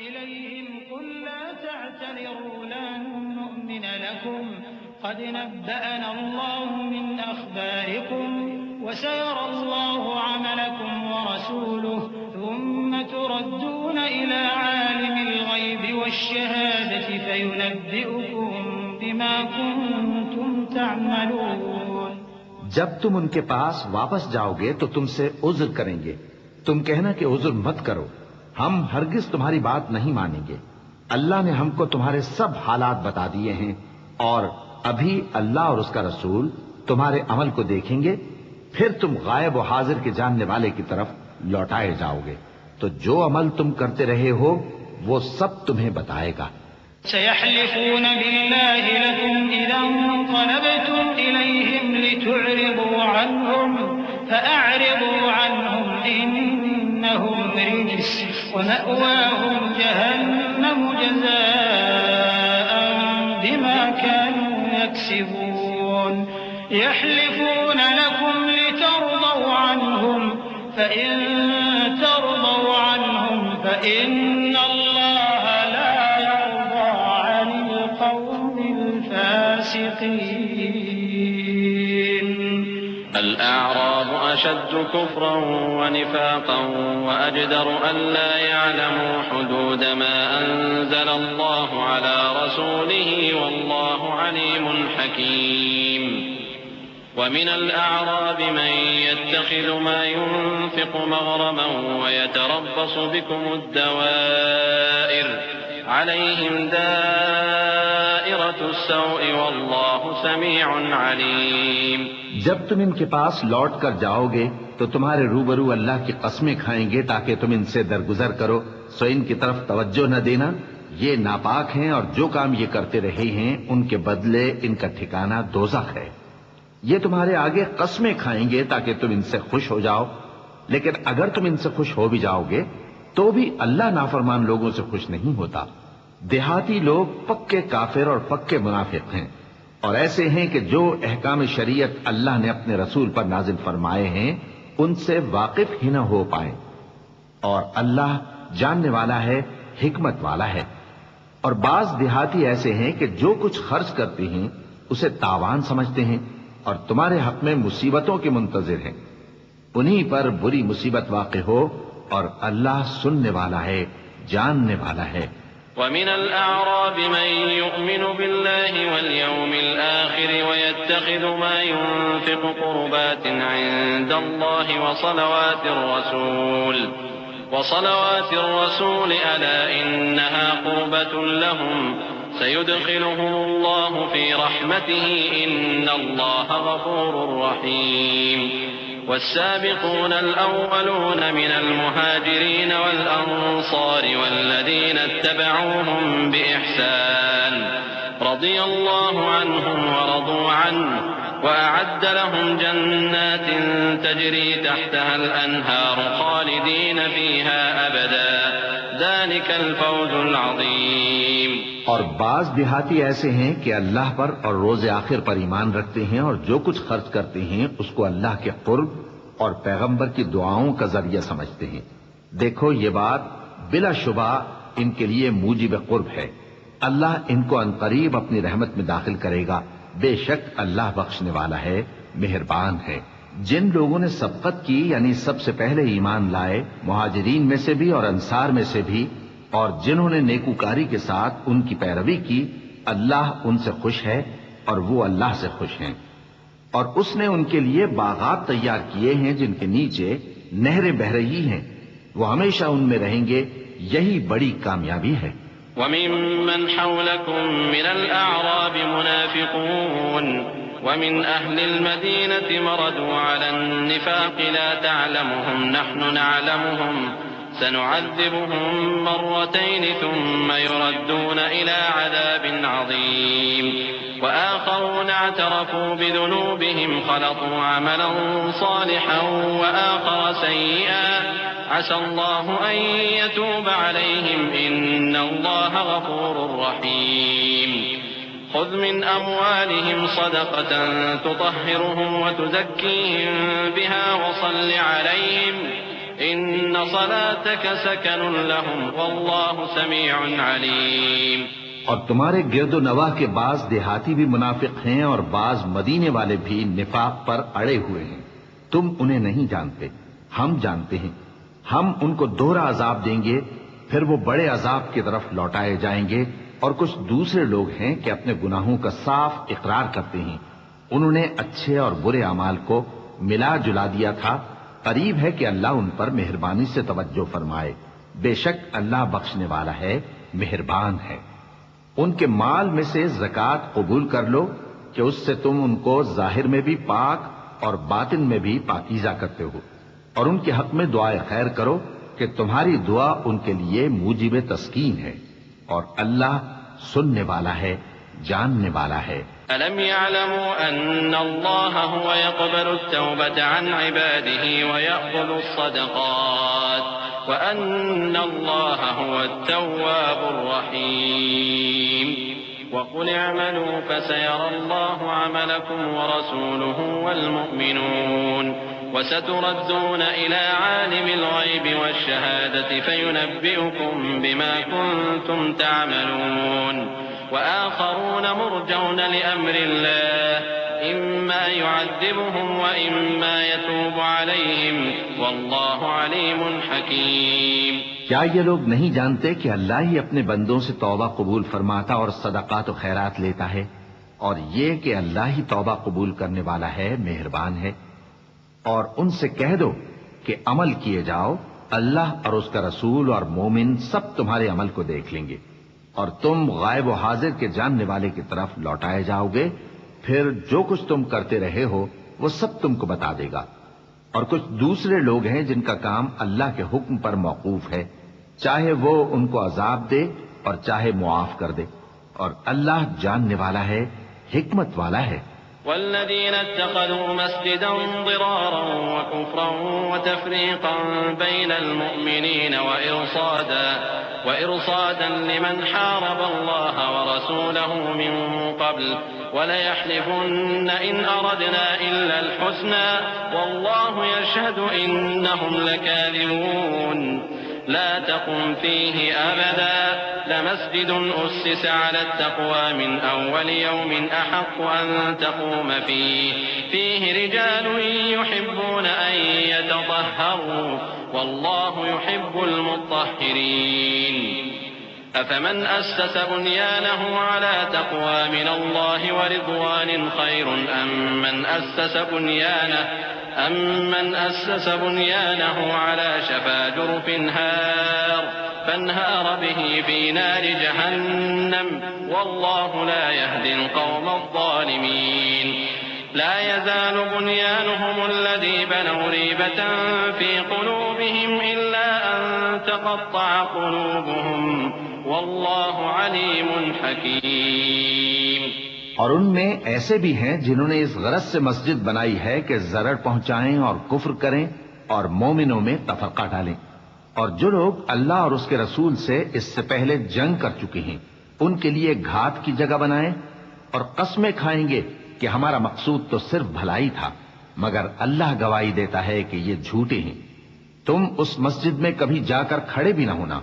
إليهم قل لا تعتذروا لن نؤمن لكم قد نبأنا الله من أخباركم وسيرى الله عملكم ورسوله ثم تردون إلى عالم الغيب والشهادة فينبئكم بما كنتم تعملون. جب تم ان کے پاس واپس جاؤ گے تو تم سے عذر کریں گے. تم کہنا کہ عذر مت کرو، ہم ہرگز تمہاری بات نہیں مانیں گے. اللہ نے ہم کو تمہارے سب حالات بتا دیے ہیں، اور ابھی اللہ اور اس کا رسول تمہارے عمل کو دیکھیں گے، پھر تم غائب و حاضر کے جاننے والے کی طرف لوٹائے جاؤ گے، تو جو عمل تم کرتے رہے ہو وہ سب تمہیں بتائے گا. سيحلفون بالله لكم إذا انقلبتم إليهم لتعرضوا عنهم فأعرضوا عنهم إنهم رجس ومأواهم جهنم جزاء بما كانوا يكسبون. يحلفون لكم لترضوا عنهم فإن ترضوا عنهم فإن الله لا يرضى عن القوم الفاسقين. الأعراب أشد كفرا ونفاقا وأجدر ألا يعلموا حدود ما أنزل الله على رسوله والله عليم حكيم. ومن الأعراب من يتخذ ما ينفق مغرما ويتربص بكم الدوائر عليهم دائرة السوء والله سميع عليم. جب تم ان کے پاس لوٹ کر جاؤ گے تو تمہارے روبرو اللہ کی قسمیں کھائیں گے تاکہ تم ان سے درگزر کرو، سو ان کی طرف توجہ نہ دینا. یہ ناپاک ہیں اور جو کام یہ کرتے رہے ہیں ان کے بدلے ان کا ٹھکانہ دوزخ ہے. یہ تمہارے آگے قسمیں کھائیں گے تاکہ تم ان سے خوش ہو جاؤ، لیکن اگر تم ان سے خوش ہو بھی جاؤ گے تو بھی اللہ نافرمان لوگوں سے خوش نہیں ہوتا. دیہاتی لوگ پکے کافر اور پکے منافق ہیں، اور ایسے ہیں کہ جو احکام شریعت اللہ نے اپنے رسول پر نازل فرمائے ہیں ان سے واقف ہی نہ ہو پائیں. اور اللہ جاننے والا ہے، حکمت والا ہے. اور بعض دیہاتی ایسے ہیں کہ جو کچھ خرچ کرتے ہیں اسے تاوان سمجھتے ہیں اور تمہارے حق میں مصیبتوں کے منتظر ہیں. انہی پر بری مصیبت واقع ہو اور اللہ سننے والا ہے، جاننے والا ہے. ومن الأعراب من يؤمن بالله واليوم الآخر ويتخذ ما ينفق قربات عند الله وصلوات الرسول ألا إنها قربة لهم سيدخلهم الله في رحمته إن الله غفور رحيم. والسابقون الأولون من المهاجرين والأنصار والذين اتبعوهم بإحسان رضي الله عنهم ورضوا عنه وأعد لهم جنات تجري تحتها الأنهار خالدين فيها أبدا ذلك الفوز العظيم. اور بعض دیہاتی ایسے ہیں کہ اللہ پر اور روز آخر پر ایمان رکھتے ہیں اور جو کچھ خرچ کرتے ہیں اس کو اللہ کے قرب اور پیغمبر کی دعاؤں کا ذریعہ سمجھتے ہیں. دیکھو یہ بات بلا شبہ ان کے لیے موجب قرب ہے. اللہ ان کو عنقریب اپنی رحمت میں داخل کرے گا. بے شک اللہ بخشنے والا ہے، مہربان ہے. جن لوگوں نے سبقت کی یعنی سب سے پہلے ایمان لائے، مہاجرین میں سے بھی اور انصار میں سے بھی، اور جنہوں نے نیکوکاری کے ساتھ ان کی پیروی کی، اللہ ان سے خوش ہے اور وہ اللہ سے خوش ہیں. اور اس نے ان کے لیے باغات تیار کیے ہیں جن کے نیچے نہریں بہ رہی ہیں، وہ ہمیشہ ان میں رہیں گے. یہی بڑی کامیابی ہے. وَمِمَّنْ حَوْلَكُمْ مِنَ الْأَعْرَابِ مُنَافِقُونَ وَمِنْ أَهْلِ الْمَدِينَةِ مَرَدُوا عَلَى النِّفَاقِ لَا تَعْلَمُهُمْ نَحْنُ نَعْلَمُهُمْ سَنُعَذِّبُهُمْ مَرَّتَيْنِ ثُمَّ يُرَدُّونَ إِلَى عَذَابٍ عَظِيمٍ. وآخرون اعترفوا بذنوبهم خلطوا عملا صالحا وآخر سيئا عسى الله أن يتوب عليهم إن الله غفور رحيم. خذ من أموالهم صدقة تطهرهم وتزكيهم بها وصل عليهم إن صلاتك سكن لهم والله سميع عليم. اور تمہارے گرد و نواح کے بعض دیہاتی بھی منافق ہیں اور بعض مدینے والے بھی نفاق پر اڑے ہوئے ہیں. تم انہیں نہیں جانتے، ہم جانتے ہیں. ہم ان کو دوہرا عذاب دیں گے، پھر وہ بڑے عذاب کی طرف لوٹائے جائیں گے. اور کچھ دوسرے لوگ ہیں کہ اپنے گناہوں کا صاف اقرار کرتے ہیں. انہوں نے اچھے اور برے اعمال کو ملا جلا دیا تھا. قریب ہے کہ اللہ ان پر مہربانی سے توجہ فرمائے. بے شک اللہ بخشنے والا ہے، مہربان ہے. ان کے مال میں سے زکوٰۃ قبول کر لو کہ اس سے تم ان کو ظاہر میں بھی پاک اور باطن میں بھی پاکیزہ کرتے ہو. اور ان کے حق میں دعائے خیر کرو کہ تمہاری دعا ان کے لیے موجب تسکین ہے. اور اللہ سننے والا ہے، جاننے والا ہے. ألم يعلموا أن الله هو يقبل التوبة عن عباده ويأخذ الصدقات وأن الله هو التواب الرحيم. وقل اعملوا فسيرى الله عملكم ورسوله والمؤمنون وستردون إلى عالم الغيب والشهادة فينبئكم بما كنتم تعملون. وآخرون مرجون لأمر الله إما يعذبهم وإما يتوب عليهم والله عليم حكيم. کیا یہ لوگ نہیں جانتے کہ اللہ ہی اپنے بندوں سے توبہ قبول فرماتا اور صدقات و خیرات لیتا ہے، اور یہ کہ اللہ ہی توبہ قبول کرنے والا ہے، مہربان ہے. اور ان سے کہہ دو کہ عمل کیے جاؤ، اللہ اور اس کا رسول اور مومن سب تمہارے عمل کو دیکھ لیں گے، اور تم غائب و حاضر کے جاننے والے کی طرف لوٹائے جاؤ گے. پھر جو کچھ تم کرتے رہے ہو وہ سب تم کو بتا دے گا. اور کچھ دوسرے لوگ ہیں جن کا کام اللہ کے حکم پر موقوف ہے، چاہے وہ ان کو عذاب دے اور چاہے معاف کر دے. اور اللہ جاننے والا ہے، حکمت والا ہے. والذين اتخذوا مسجدا ضرارا وكفرا وتفريقا بين المؤمنين وإرصادا لمن حارب الله ورسوله من قبل وليحلفن إن أردنا إلا الحسنى والله يشهد إنهم لكاذبون. لا تقم فيه أبدا لمسجد أسس على التقوى من أول يوم أحق أن تقوم فيه رجال يحبون أن يتطهروا والله يحب المطهرين. أفمن أسس بنيانه على تقوى من الله ورضوان خير أم من أسس بنيانه على شفا جرف فانهار به في نار جهنم والله لا يهدي القوم الظالمين. لا يزال بنيانهم الذي بنوا ريبة في قلوبهم إلا أن تقطع قلوبهم والله عليم حكيم. اور ان میں ایسے بھی ہیں جنہوں نے اس غرض سے مسجد بنائی ہے کہ ضرر پہنچائیں اور کفر کریں اور مومنوں میں تفرقہ ڈالیں. اور جو لوگ اللہ اور اس کے رسول سے اس سے پہلے جنگ کر چکے ہیں ان کے لیے گھات کی جگہ بنائیں اور قسمیں کھائیں گے کہ ہمارا مقصود تو صرف بھلائی تھا، مگر اللہ گواہی دیتا ہے کہ یہ جھوٹے ہیں. تم اس مسجد میں کبھی جا کر کھڑے بھی نہ ہونا،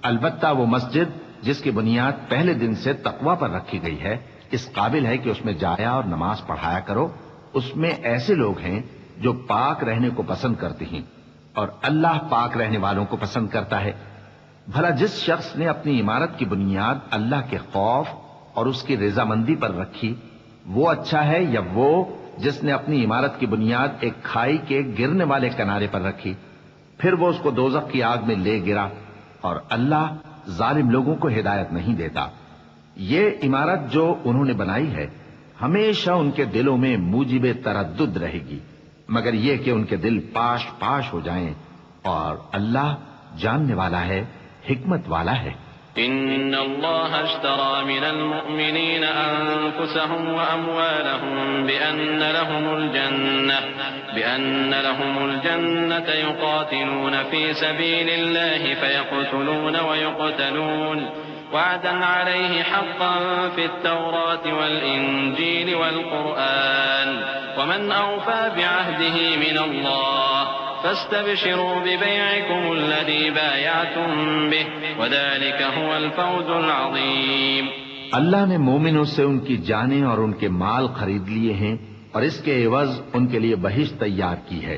البتہ وہ مسجد جس کی بنیاد پہلے دن سے تقوی پر رکھی گئی ہے اس قابل ہے کہ اس میں جایا اور نماز پڑھایا کرو. اس میں ایسے لوگ ہیں جو پاک رہنے کو پسند کرتے ہیں اور اللہ پاک رہنے والوں کو پسند کرتا ہے. بھلا جس شخص نے اپنی عمارت کی بنیاد اللہ کے خوف اور اس کی رضامندی پر رکھی وہ اچھا ہے یا وہ جس نے اپنی عمارت کی بنیاد ایک کھائی کے گرنے والے کنارے پر رکھی پھر وہ اس کو دوزخ کی آگ میں لے گرا. اور اللہ ظالم لوگوں کو ہدایت نہیں دیتا. یہ عمارت جو انہوں نے بنائی ہے ہمیشہ ان کے دلوں میں موجب تردد رہے گی، مگر یہ کہ ان کے دل پاش پاش ہو جائیں. اور اللہ جاننے والا ہے، حکمت والا ہے. إن الله اشترى من المؤمنين أنفسهم وأموالهم بأن لهم الجنة يقاتلون في سبيل الله فيقتلون ويقتلون وعدا عليه حقا في التوراة والإنجيل والقرآن ومن أوفى بعهده من الله فاستبشروا ببيعكم الذي بايعتم به وذلك هو الفوز العظيم. اللہ نے مومنوں سے ان کی جانیں اور ان کے مال خرید لیے ہیں اور اس کے عوض ان کے لیے بہشت تیار کی ہے.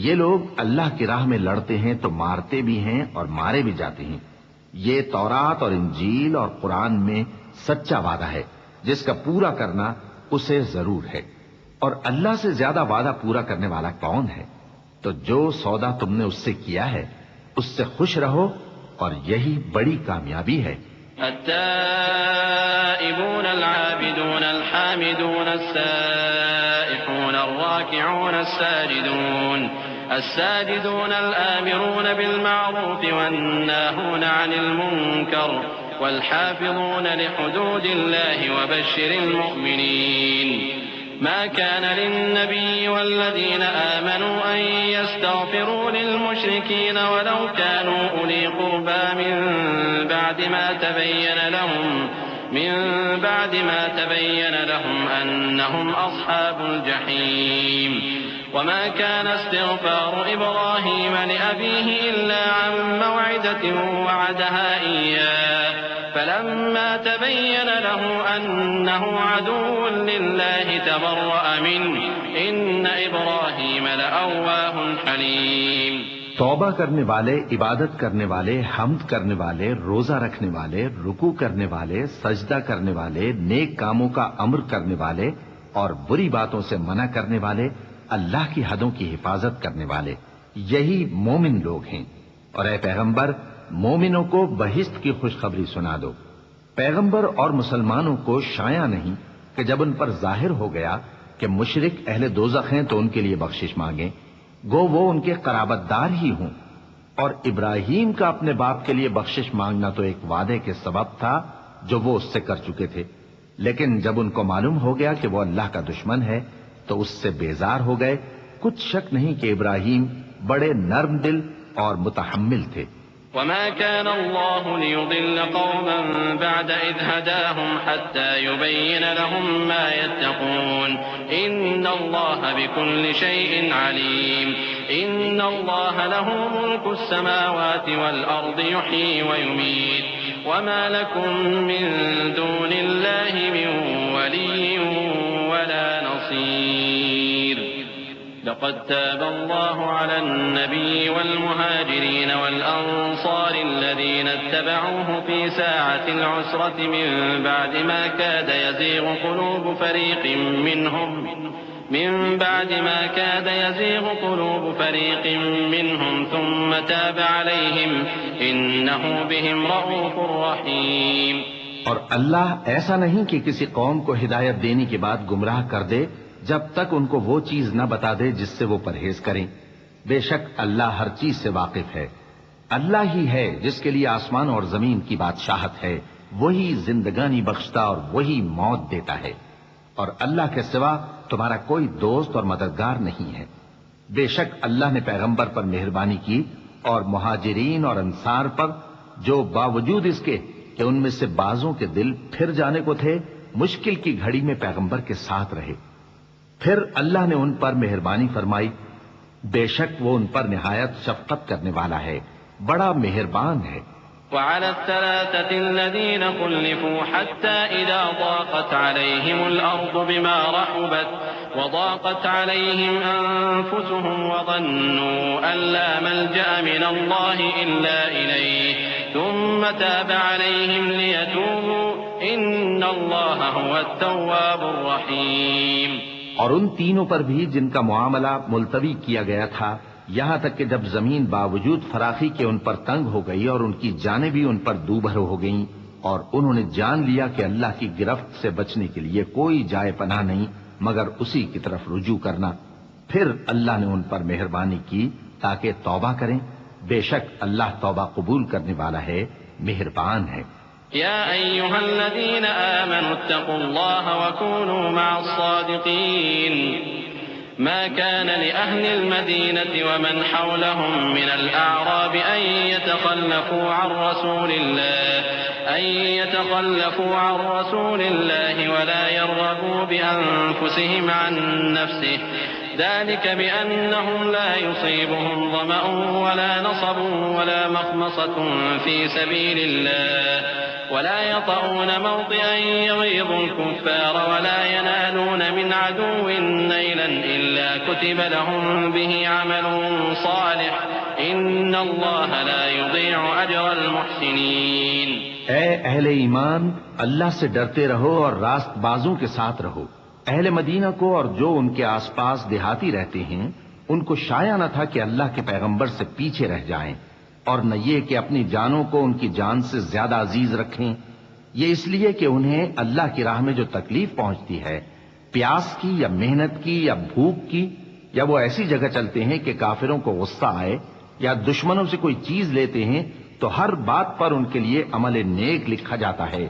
یہ لوگ اللہ کی راہ میں لڑتے ہیں تو مارتے بھی ہیں اور مارے بھی جاتے ہیں. یہ تورات اور انجیل اور قرآن میں سچا وعدہ ہے جس کا پورا کرنا اسے ضرور ہے. اور اللہ سے زیادہ وعدہ پورا کرنے والا کون ہے؟ تو جو سودا تم نے اس سے کیا ہے اس سے خوش رہو اور یہی بڑی کامیابی ہے. التائبون العابدون الحامدون السائحون الراكعون الساجدون الآمرون بالمعروف والناهون عن المنكر والحافظون لحدود الله وبشر المؤمنين. ما كان للنبي والذين آمنوا أن يستغفروا للمشركين ولو كانوا أولي قربى من بعد ما تبين لهم أنهم أصحاب الجحيم. وما كان استغفار إبراهيم لأبيه إلا عن موعدة وعدها إياه فلما تبين له أنه عدو لله تبرأ منه إن إبراهيم لأواه حليم. توبہ کرنے والے، عبادت کرنے والے، حمد کرنے والے، روزہ رکھنے والے، رکوع کرنے والے، سجدہ کرنے والے، نیک کاموں کا امر کرنے والے اور بری باتوں سے منع کرنے والے، اللہ کی حدوں کی حفاظت کرنے والے، یہی مومن لوگ ہیں. اور اے پیغمبر، مومنوں کو بہشت کی خوشخبری سنا دو. پیغمبر اور مسلمانوں کو شایع نہیں کہ جب ان پر ظاہر ہو گیا کہ مشرک اہل دوزخ ہیں تو ان کے لیے بخشش مانگیں، گو وہ ان کے قرابت دار ہی ہوں. اور ابراہیم کا اپنے باپ کے لیے بخشش مانگنا تو ایک وعدے کے سبب تھا جو وہ اس سے کر چکے تھے، لیکن جب ان کو معلوم ہو گیا کہ وہ اللہ کا دشمن ہے تو اس سے بیزار ہو گئے. کچھ شک نہیں کہ ابراہیم بڑے نرم دل اور متحمل تھے. وما كان الله ليضل قوما بعد إذ هداهم حتى يبين لهم ما يتقون إن الله بكل شيء عليم. إن الله له ملك السماوات والأرض يحيي ويميت وما لكم من دون الله من ولي ولا نصير. لقد تاب الله على النبي والمهاجرين والأنصار الذين اتبعوه في ساعة العسرة من بعد ما كاد يزيغ قلوب فريق منهم ثم تاب عليهم إنه بهم رؤوف رحيم. اور اللہ ایسا نہیں کہ کسی قوم کو ہدایت دینے کے بعد گمراہ کر دے جب تک ان کو وہ چیز نہ بتا دے جس سے وہ پرہیز کریں. بے شک اللہ ہر چیز سے واقف ہے. اللہ ہی ہے جس کے لیے آسمان اور زمین کی بادشاہت ہے، وہی زندگانی بخشتا اور وہی موت دیتا ہے، اور اللہ کے سوا تمہارا کوئی دوست اور مددگار نہیں ہے. بے شک اللہ نے پیغمبر پر مہربانی کی اور مہاجرین اور انصار پر جو باوجود اس کے کہ ان میں سے بعضوں کے دل پھر جانے کو تھے مشکل کی گھڑی میں پیغمبر کے ساتھ رہے. پھر اللہ نے ان پر مہربانی فرمائی. بے شک وہ ان پر نہایت شفقت کرنے والا ہے، بڑا مہربان ہے. وعلى الثلاثة الذين خلفوا حتى إذا ضاقت عليهم الأرض بما رحبت وضاقت عليهم أنفسهم وظنوا أن لا ملجأ من الله إلا إليه ثم تاب عليهم ليتوبوا إن الله هو التواب الرحيم. اور ان تینوں پر بھی جن کا معاملہ ملتوی کیا گیا تھا، یہاں تک کہ جب زمین باوجود فراخی کے ان پر تنگ ہو گئی اور ان کی جانیں بھی ان پر دوبھر ہو گئیں اور انہوں نے جان لیا کہ اللہ کی گرفت سے بچنے کے لیے کوئی جائے پناہ نہیں مگر اسی کی طرف رجوع کرنا، پھر اللہ نے ان پر مہربانی کی تاکہ توبہ کریں. بے شک اللہ توبہ قبول کرنے والا ہے، مہربان ہے. يا أيها الذين آمنوا اتقوا الله وكونوا مع الصادقين. ما كان لأهل المدينة ومن حولهم من الأعراب أن يتخلفوا عن رسول الله ولا يرغبوا بأنفسهم عن نفسه ذلك بأنهم لا يصيبهم ظمأ ولا نصب ولا مخمصة في سبيل الله ولا يطؤون موطئا يغيظ الكفار ولا ينالون من عدو نيلا إلا كتب لهم به عمل صالح إن الله لا يضيع أجر المحسنين. اے اہل ایمان، اللہ سے ڈرتے رہو اور راست بازوں کے ساتھ رہو. اہل مدینہ کو اور جو ان کے آس پاس دیہاتی رہتے ہیں ان کو شایع نہ تھا کہ اللہ کے پیغمبر سے پیچھے رہ جائیں، اور نہ یہ کہ اپنی جانوں کو ان کی جان سے زیادہ عزیز رکھیں. یہ اس لیے کہ انہیں اللہ کی راہ میں جو تکلیف پہنچتی ہے، پیاس کی یا محنت کی یا بھوک کی، یا وہ ایسی جگہ چلتے ہیں کہ کافروں کو غصہ آئے یا دشمنوں سے کوئی چیز لیتے ہیں، تو ہر بات پر ان کے لیے عمل نیک لکھا جاتا ہے.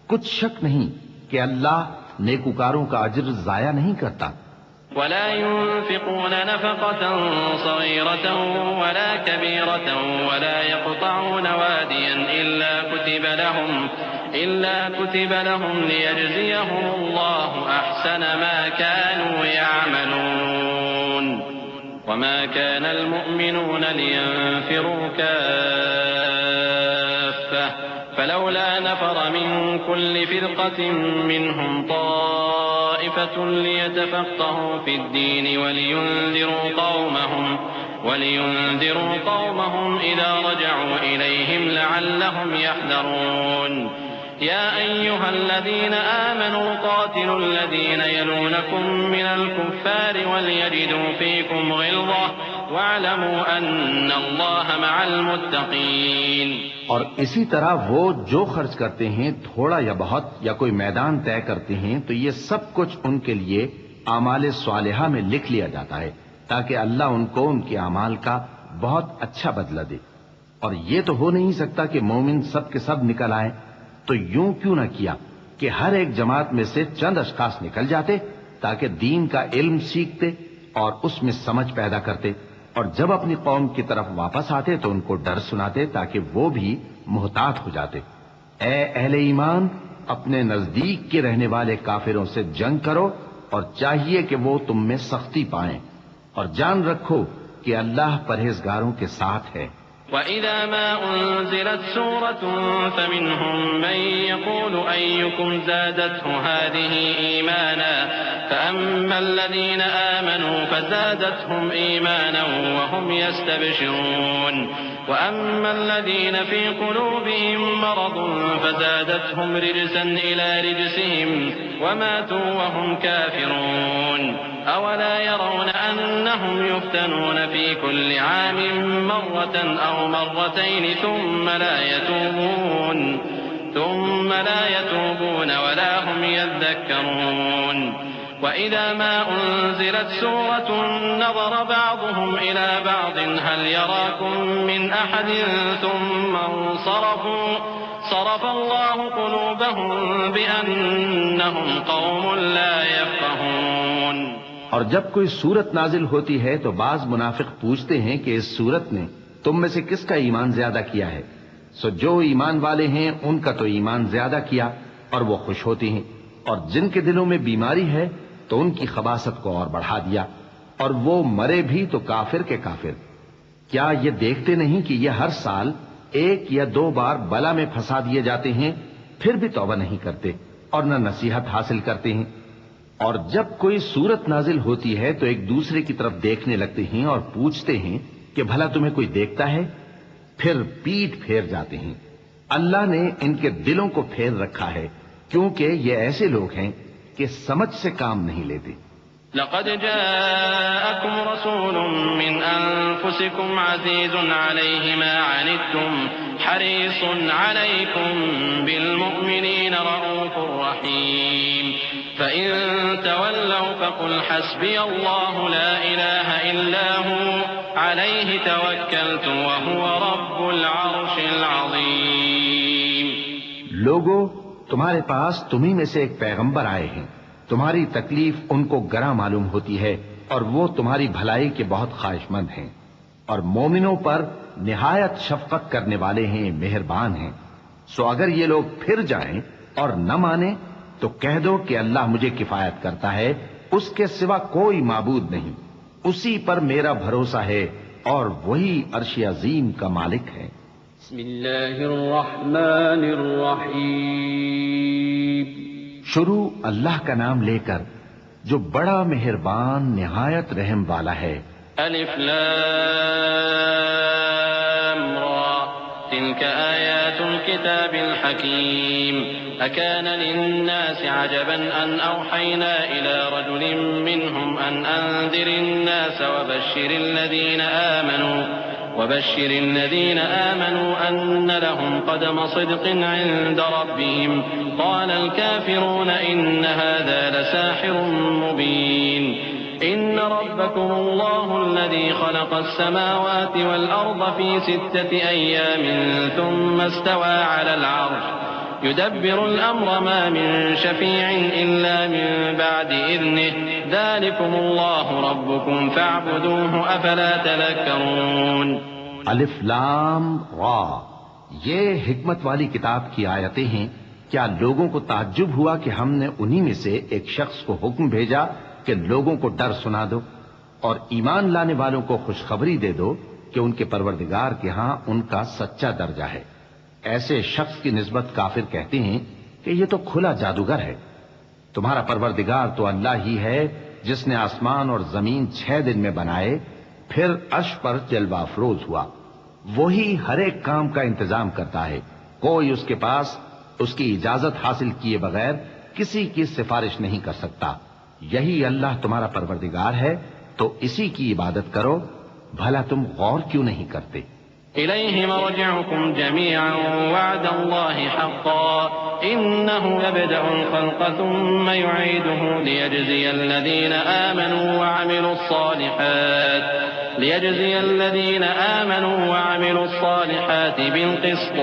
کچھ شک نہیں کہ اللہ نیکوکاروں کا اجر ضائع نہیں کرتا. ولا ينفقون نفقة صغيرة ولا كبيرة ولا يقطعون واديا إلا كتب لهم ليجزيهم الله أحسن ما كانوا يعملون. وما كان المؤمنون لينفروا كافة فلولا نفر من كل فرقة منهم طائفة ليتفقهوا في الدين ولينذروا قومهم إذا رجعوا إليهم لعلهم يحذرون. يا أيها الذين آمنوا قاتلوا الذين يلونكم من الكفار وليجدوا فيكم غلظة واعلموا أن الله مع المتقين. اور اسی طرح وہ جو خرچ کرتے ہیں تھوڑا یا بہت یا کوئی میدان طے کرتے ہیں تو یہ سب کچھ ان کے لیے اعمال صالحہ میں لکھ لیا جاتا ہے تاکہ اللہ ان کو ان کے اعمال کا بہت اچھا بدلہ دے. اور یہ تو ہو نہیں سکتا کہ مومن سب کے سب نکل آئیں، تو یوں کیوں نہ کیا کہ ہر ایک جماعت میں سے چند اشخاص نکل جاتے تاکہ دین کا علم سیکھتے اور اس میں سمجھ پیدا کرتے، اور جب اپنی قوم کی طرف واپس آتے تو ان کو ڈر سناتے تاکہ وہ بھی محتاط ہو جاتے. اے اہل ایمان، اپنے نزدیک کے رہنے والے کافروں سے جنگ کرو اور چاہیے کہ وہ تم میں سختی پائیں، اور جان رکھو کہ اللہ پرہیزگاروں کے ساتھ ہے. وَإِذَا مَا أُنزِلَتْ سُورَةٌ فَمِنْهُمْ مَنْ يَقُولُ أَيُّكُمْ زَادَتْهُ هَٰذِهِ إِيمَانًا فَأَمَّا الَّذِينَ آمَنُوا فَزَادَتْهُمْ إِيمَانًا وَهُمْ يَسْتَبْشِرُونَ وَأَمَّا الَّذِينَ فِي قُلُوبِهِم مَّرَضٌ فَزَادَتْهُمْ رِجْسًا إِلَىٰ رِجْسِهِمْ وَمَاتُوا وَهُمْ كَافِرُونَ أَوَلَا يَرَوْنَ أَنَّهُمْ يُفْتَنُونَ فِي كُلِّ عَامٍ مَّرَّةً أَوْ مَرَّتَيْنِ ثُمَّ لَا يَتُوبُونَ وَلَا هُمْ يَذَّكَّرُونَ. وَإِذَا مَا أُنزِلَتْ سُورَةٌ نَّظَرَ بَعْضُهُمْ إِلَىٰ بَعْضٍ هَلْ يَرَاكُم مِّنْ أَحَدٍ ثُمَّ انصَرَفُوا صَرَفَ اللَّهُ قُلُوبَهُم بِأَنَّهُمْ قَوْمٌ لَّا يَفْقَهُونَ. اور جب کوئی صورت نازل ہوتی ہے تو بعض منافق پوچھتے ہیں کہ اس صورت نے تم میں سے کس کا ایمان زیادہ کیا ہے؟ سو جو ایمان والے ہیں ان کا تو ایمان زیادہ کیا اور وہ خوش ہوتے ہیں، اور جن کے دلوں میں بیماری ہے تو ان کی خباثت کو اور بڑھا دیا، اور وہ مرے بھی تو کافر کے کافر. کیا یہ دیکھتے نہیں کہ یہ ہر سال ایک یا دو بار بلا میں پھنسا دیے جاتے ہیں، پھر بھی توبہ نہیں کرتے اور نہ نصیحت حاصل کرتے ہیں. اور جب کوئی صورت نازل ہوتی ہے تو ایک دوسرے کی طرف دیکھنے لگتے ہیں اور پوچھتے ہیں کہ بھلا تمہیں کوئی دیکھتا ہے؟ پھر پیٹ پھیر جاتے ہیں. اللہ نے ان کے دلوں کو پھیر رکھا ہے کیونکہ یہ ایسے لوگ ہیں کہ سمجھ سے کام نہیں لیتے. لقد جاءكم رسول من أنفسكم عزيز عليه ما عنتم حريص عليكم بالمؤمنين رؤوف رحيم فإن تولوا فقل حسبي الله لا إله إلا هو عليه توكلت وهو رب العرش العظيم. لوگو، تمہارے پاس تمہیں میں سے ایک پیغمبر آئے ہیں، تمہاری تکلیف ان کو گراں معلوم ہوتی ہے اور وہ تمہاری بھلائی کے بہت خواہش مند ہیں، اور مومنوں پر نہایت شفقت کرنے والے ہیں، مہربان ہیں. سو اگر یہ لوگ پھر جائیں اور نہ مانیں تو کہہ دو کہ اللہ مجھے کفایت کرتا ہے اس کے سوا کوئی معبود نہیں، اسی پر میرا بھروسہ ہے اور وہی عرش عظیم کا مالک ہے۔ بسم اللہ الرحمن الرحیم۔ شروع اللہ کا نام لے کر جو بڑا مہربان نہایت رحم والا ہے۔ الف لام را تلك آیات الكتاب الحکیم اکان للناس عجبا ان اوحینا الى رجل منهم ان انذر الناس وبشر الذين آمنوا أن لهم قدم صدق عند ربهم قال الكافرون إن هذا لساحر مبين إن ربكم الله الذي خلق السماوات والأرض في 6 أيام ثم استوى على العرش يدبر الأمر ما من شفيع إلا من بعد إذنه ذلكم الله ربكم فاعبدوه أفلا تذكرون۔ الف لام را، یہ حکمت والی کتاب کی آیتیں ہیں۔ کیا لوگوں کو تعجب ہوا کہ ہم نے انہی میں سے ایک شخص کو حکم بھیجا کہ لوگوں کو ڈر سنا دو اور ایمان لانے والوں کو خوشخبری دے دو کہ ان کے پروردگار کے ہاں ان کا سچا درجہ ہے۔ ایسے شخص کی نسبت کافر کہتے ہیں کہ یہ تو کھلا جادوگر ہے۔ تمہارا پروردگار تو اللہ ہی ہے جس نے آسمان اور زمین 6 دن میں بنائے، پھر عرش پر جلوہ افروز ہوا۔ وہی ہر ایک کام کا انتظام کرتا ہے، کوئی اس کے پاس اس کی اجازت حاصل کیے بغیر کسی کی سفارش نہیں کر سکتا۔ یہی اللہ تمہارا پروردگار ہے تو اسی کی عبادت کرو، بھلا تم غور کیوں نہیں کرتے؟ إليه مرجعكم جميعا وعد الله حقا إنه يبدأ الخلق ثم يعيده ليجزي الذين آمنوا وعملوا الصالحات بالقسط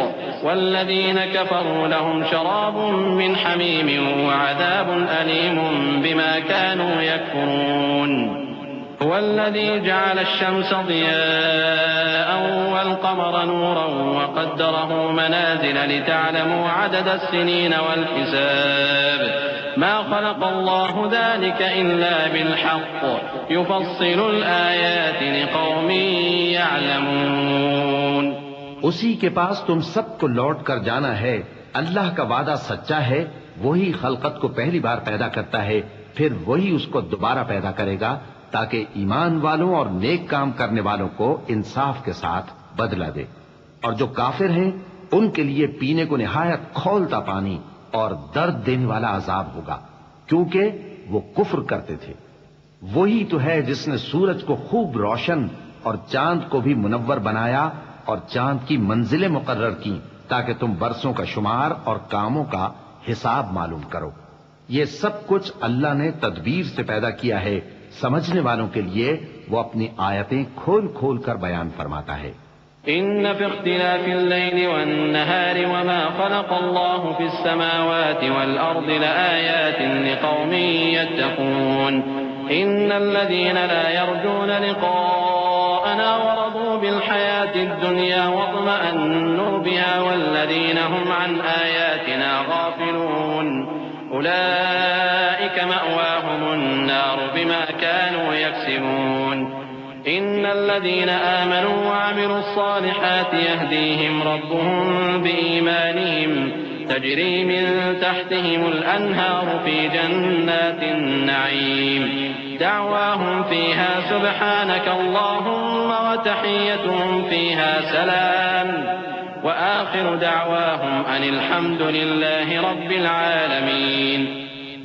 والذين كفروا لهم شراب من حميم وعذاب أليم بما كانوا يكفرون۔ هو الذي جعل الشمس ضياء والقمر نورا وقدره منازل لتعلموا عدد السنين والحساب ما خلق الله ذلك إلا بالحق يفصل الآيات لقوم يعلمون۔ اسی کے پاس تم سب کو لوٹ کر جانا ہے۔ اللہ کا وعدہ سچا ہے، وہی خلقت کو پہلی بار پیدا کرتا ہے، پھر وہی اس کو دوبارہ پیدا کرے گا تاکہ ایمان والوں اور نیک کام کرنے والوں کو انصاف کے ساتھ بدلہ دے، اور جو کافر ہیں ان کے لیے پینے کو نہایت کھولتا پانی اور درد دینے والا عذاب ہوگا، کیونکہ وہ کفر کرتے تھے۔ وہی تو ہے جس نے سورج کو خوب روشن اور چاند کو بھی منور بنایا اور چاند کی منزلیں مقرر کی تاکہ تم برسوں کا شمار اور کاموں کا حساب معلوم کرو۔ یہ سب کچھ اللہ نے تدبیر سے پیدا کیا ہے، سمجھنے والوں کے لیے وہ اپنی آیتیں کھول کھول کر بیان فرماتا ہے۔ إن في اختلاف الليل والنهار وما خلق الله في السماوات والأرض لآيات لقوم يتقون إن الذين لا يرجون لقاءنا ورضوا بالحياة الدنيا واطمأنوا بها والذين هم عن آياتنا غافلون أولئك مأواهم النار بما كانوا يكسبون إن الذين آمنوا وعملوا الصالحات يهديهم ربهم بإيمانهم تجري من تحتهم الأنهار في جنات النعيم دعواهم فيها سبحانك اللهم وتحيتهم فيها سلام وآخر دعواهم أن الحمد لله رب العالمين۔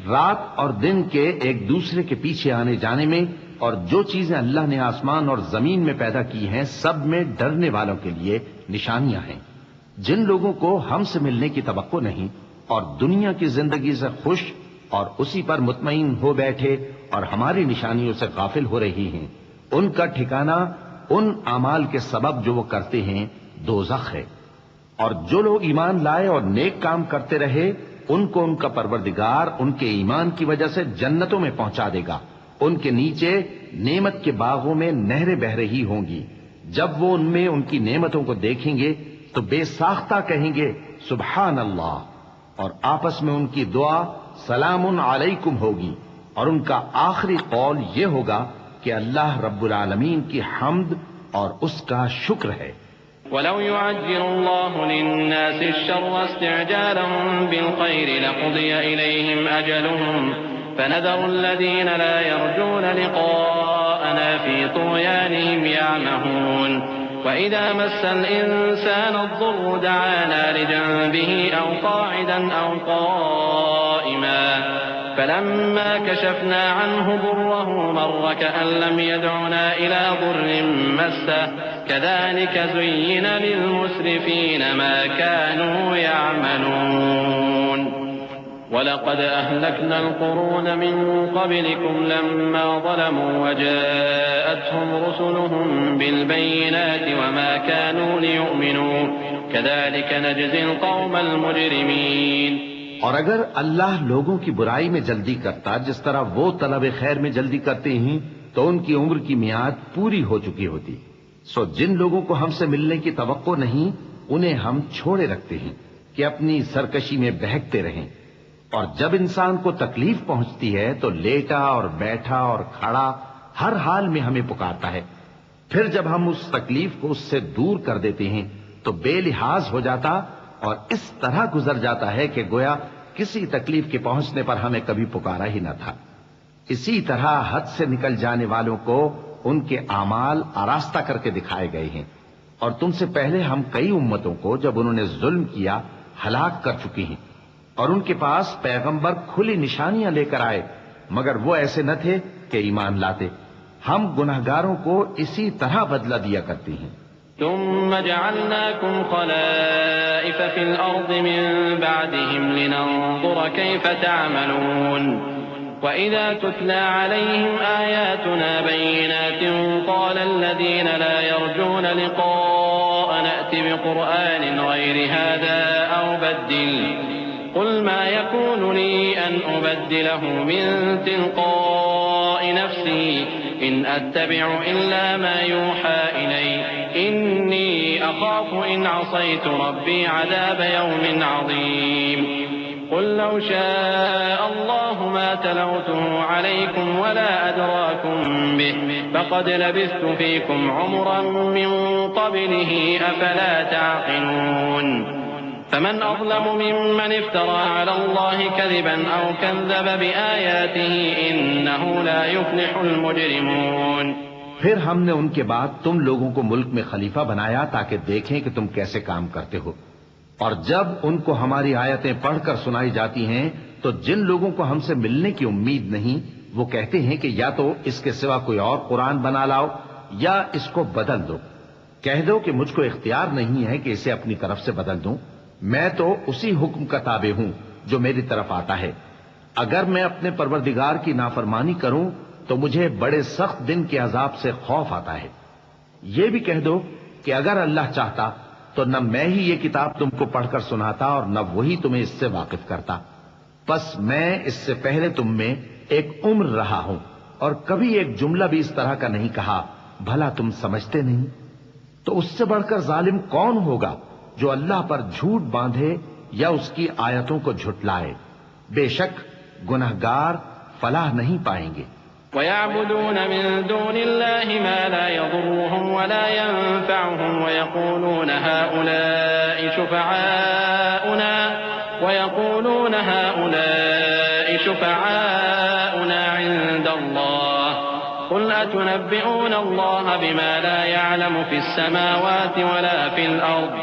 رات اور دن کے ایک دوسرے کے پیچھے آنے جانے میں اور جو چیزیں اللہ نے آسمان اور زمین میں پیدا کی ہیں سب میں ڈرنے والوں کے لیے نشانیاں ہیں۔ جن لوگوں کو ہم سے ملنے کی توقع نہیں اور دنیا کی زندگی سے خوش اور اسی پر مطمئن ہو بیٹھے اور ہماری نشانیوں سے غافل ہو رہی ہیں، ان کا ٹھکانہ ان اعمال کے سبب جو وہ کرتے ہیں دوزخ ہے۔ اور جو لوگ ایمان لائے اور نیک کام کرتے رہے ان کو ان کا پروردگار ان کے ایمان کی وجہ سے جنتوں میں پہنچا دے گا، ان کے نیچے نعمت کے باغوں میں نہریں بہہ رہی ہوں گی۔ جب وہ ان میں ان کی نعمتوں کو دیکھیں گے تو بے ساختہ کہیں گے سبحان اللہ، اور آپس میں ان کی دعا سلام علیکم ہوگی، اور ان کا آخری قول یہ ہوگا کہ اللہ رب العالمین کی حمد اور اس کا شکر ہے۔ وَلَوْ يُعَجِّلُ اللَّهُ لِلنَّاسِ الشَّرَّ اسْتِعْجَالَهُم بِالْخَيْرِ لَقُضِيَ إِلَيْهِمْ أَجَلُهُمْ فَنَذَرُ الَّذِينَ لَا يَرْجُونَ لِقَاءَنَا فِي طُغْيَانِهِمْ يَعْمَهُونَ وَإِذَا مَسَّ الْإِنسَانَ الضُّرُّ دَعَانَا لِجَنبِهِ أَوْ قَاعِدًا أَوْ قَائِمًا فَلَمَّا كَشَفْنَا عَنْهُ ضُرَّهُ مَرَّ كَأَن لَّمْ يَدْعُنَا إِلَىٰ ضُرٍّ مَّسَّهُ كَذَٰلِكَ زُيِّنَ لِلْمُسْرِفِينَ مَا كَانُوا يَعْمَلُونَ وَلَقَدْ أَهْلَكْنَا الْقُرُونَ مِن قَبْلِكُمْ لَمَّا ظَلَمُوا وَجَاءَتْهُمْ رُسُلُهُم بِالْبَيِّنَاتِ وَمَا كَانُوا لِيُؤْمِنُوا كَذَٰلِكَ نَجْزِي الْقَوْمَ الْمُجْرِمِينَ۔ اور اگر اللہ لوگوں کی برائی میں جلدی کرتا جس طرح وہ طلب خیر میں جلدی کرتے ہیں تو ان کی عمر کی میعاد پوری ہو چکی ہوتی، سو جن لوگوں کو ہم سے ملنے کی توقع نہیں انہیں ہم چھوڑے رکھتے ہیں کہ اپنی سرکشی میں بہکتے رہیں، اور جب انسان کو تکلیف پہنچتی ہے تو لیٹا اور بیٹھا اور کھڑا ہر حال میں ہمیں پکارتا ہے، پھر جب ہم اس تکلیف کو اس سے دور کر دیتے ہیں تو بے لحاظ ہو جاتا اور اس طرح گزر جاتا ہے کہ گویا کسی تکلیف کے پہنچنے پر ہمیں کبھی پکارا ہی نہ تھا۔ اسی طرح حد سے نکل جانے والوں کو ان کے اعمال آراستہ کر کے دکھائے گئے ہیں، اور تم سے پہلے ہم کئی امتوں کو جب انہوں نے ظلم کیا ہلاک کر چکے ہیں، اور ان کے پاس پیغمبر کھلی نشانیاں لے کر آئے مگر وہ ایسے نہ تھے کہ ایمان لاتے۔ ہم گنہگاروں کو اسی طرح بدلہ دیا کرتے ہیں۔ ثم جعلناكم خلائف في الأرض من بعدهم لننظر كيف تعملون وإذا تتلى عليهم آياتنا بينات قال الذين لا يرجون لقاء نأت بقرآن غير هذا أو بدل قل ما يكون لي أن أبدله من تلقاء نفسي إن أتبع إلا ما يوحى إلي إني أخاف إن عصيت ربي عذاب يوم عظيم قل لو شاء الله ما تلوته عليكم ولا أدراكم به فقد لبثت فيكم عمرا من قبله أفلا تعقلون فمن أظلم ممن افترى على الله كذبا أو كذب بآياته إنه لا يفلح المجرمون۔ پھر ہم نے ان کے بعد تم لوگوں کو ملک میں خلیفہ بنایا تاکہ دیکھیں کہ تم کیسے کام کرتے ہو، اور جب ان کو ہماری آیتیں پڑھ کر سنائی جاتی ہیں تو جن لوگوں کو ہم سے ملنے کی امید نہیں وہ کہتے ہیں کہ یا تو اس کے سوا کوئی اور قرآن بنا لاؤ یا اس کو بدل دو۔ کہہ دو کہ مجھ کو اختیار نہیں ہے کہ اسے اپنی طرف سے بدل دوں، میں تو اسی حکم کا تابع ہوں جو میری طرف آتا ہے۔ اگر میں اپنے پروردگار کی نافرمانی کروں تو مجھے بڑے سخت دن کے عذاب سے خوف آتا ہے۔ یہ بھی کہہ دو کہ اگر اللہ چاہتا تو نہ میں ہی یہ کتاب تم کو پڑھ کر سناتا اور نہ وہی تمہیں اس سے واقف کرتا، بس میں اس سے پہلے تم میں ایک عمر رہا ہوں اور کبھی ایک جملہ بھی اس طرح کا نہیں کہا، بھلا تم سمجھتے نہیں؟ تو اس سے بڑھ کر ظالم کون ہوگا جو اللہ پر جھوٹ باندھے یا اس کی آیتوں کو جھٹلائے؟ بے شک گنہگار فلاح نہیں پائیں گے۔ وَيَعْبُدُونَ مِن دُونِ اللَّهِ مَا لَا يَضُرُّهُمْ وَلَا يَنفَعُهُمْ وَيَقُولُونَ هَٰؤُلَاءِ شُفَعَاؤُنَا عِندَ اللَّهِ قُلْ أَتُنَبِّئُونَ اللَّهَ بِمَا لَا يَعْلَمُ فِي السَّمَاوَاتِ وَلَا فِي الْأَرْضِ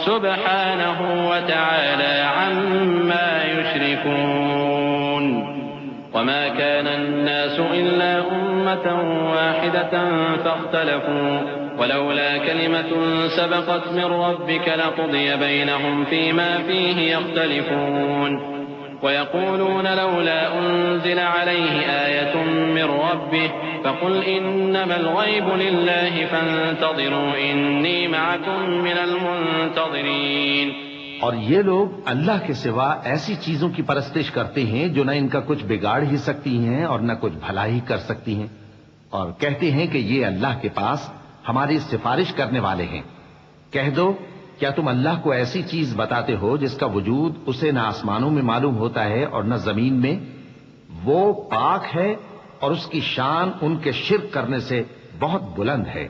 سُبْحَانَهُ وَتَعَالَىٰ عَمَّا يُشْرِكُونَ وما كان الناس إلا أمة واحدة فاختلفوا ولولا كلمة سبقت من ربك لقضي بينهم فيما فيه يختلفون ويقولون لولا أنزل عليه آية من ربه فقل إنما الغيب لله فانتظروا إني معكم من المنتظرين۔ اور یہ لوگ اللہ کے سوا ایسی چیزوں کی پرستش کرتے ہیں جو نہ ان کا کچھ بگاڑ ہی سکتی ہیں اور نہ کچھ بھلا ہی کر سکتی ہیں، اور کہتے ہیں کہ یہ اللہ کے پاس ہماری سفارش کرنے والے ہیں۔ کہہ دو کیا تم اللہ کو ایسی چیز بتاتے ہو جس کا وجود اسے نہ آسمانوں میں معلوم ہوتا ہے اور نہ زمین میں؟ وہ پاک ہے اور اس کی شان ان کے شرک کرنے سے بہت بلند ہے۔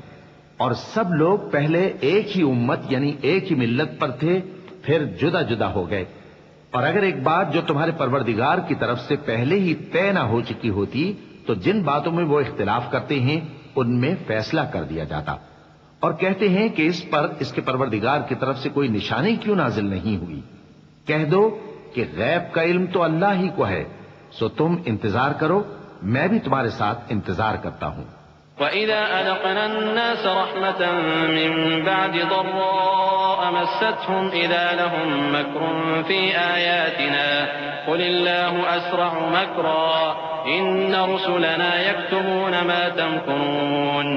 اور سب لوگ پہلے ایک ہی امت یعنی ایک ہی ملت پر تھے، پھر جدا جدا ہو گئے۔ اور اگر ایک بات جو تمہارے پروردگار کی طرف سے پہلے ہی طے نہ ہو چکی ہوتی تو جن باتوں میں وہ اختلاف کرتے ہیں ان میں فیصلہ کر دیا جاتا۔ اور کہتے ہیں کہ اس پر اس کے پروردگار کی طرف سے کوئی نشانی کیوں نازل نہیں ہوئی؟ کہہ دو کہ غیب کا علم تو اللہ ہی کو ہے، سو تم انتظار کرو، میں بھی تمہارے ساتھ انتظار کرتا ہوں۔ وَإِذَا أَذَقْنَا النَّاسَ رَحْمَةً مِّن بَعْدِ ضَرَّاءَ مَسَّتْهُمْ إِذَا لَهُم مَّكْرٌ فِي آيَاتِنَا قُلِ اللَّهُ أَسْرَعُ مَكْرًا إِنَّ رُسُلَنَا يَكْتُبُونَ مَا تَمْكُرُونَ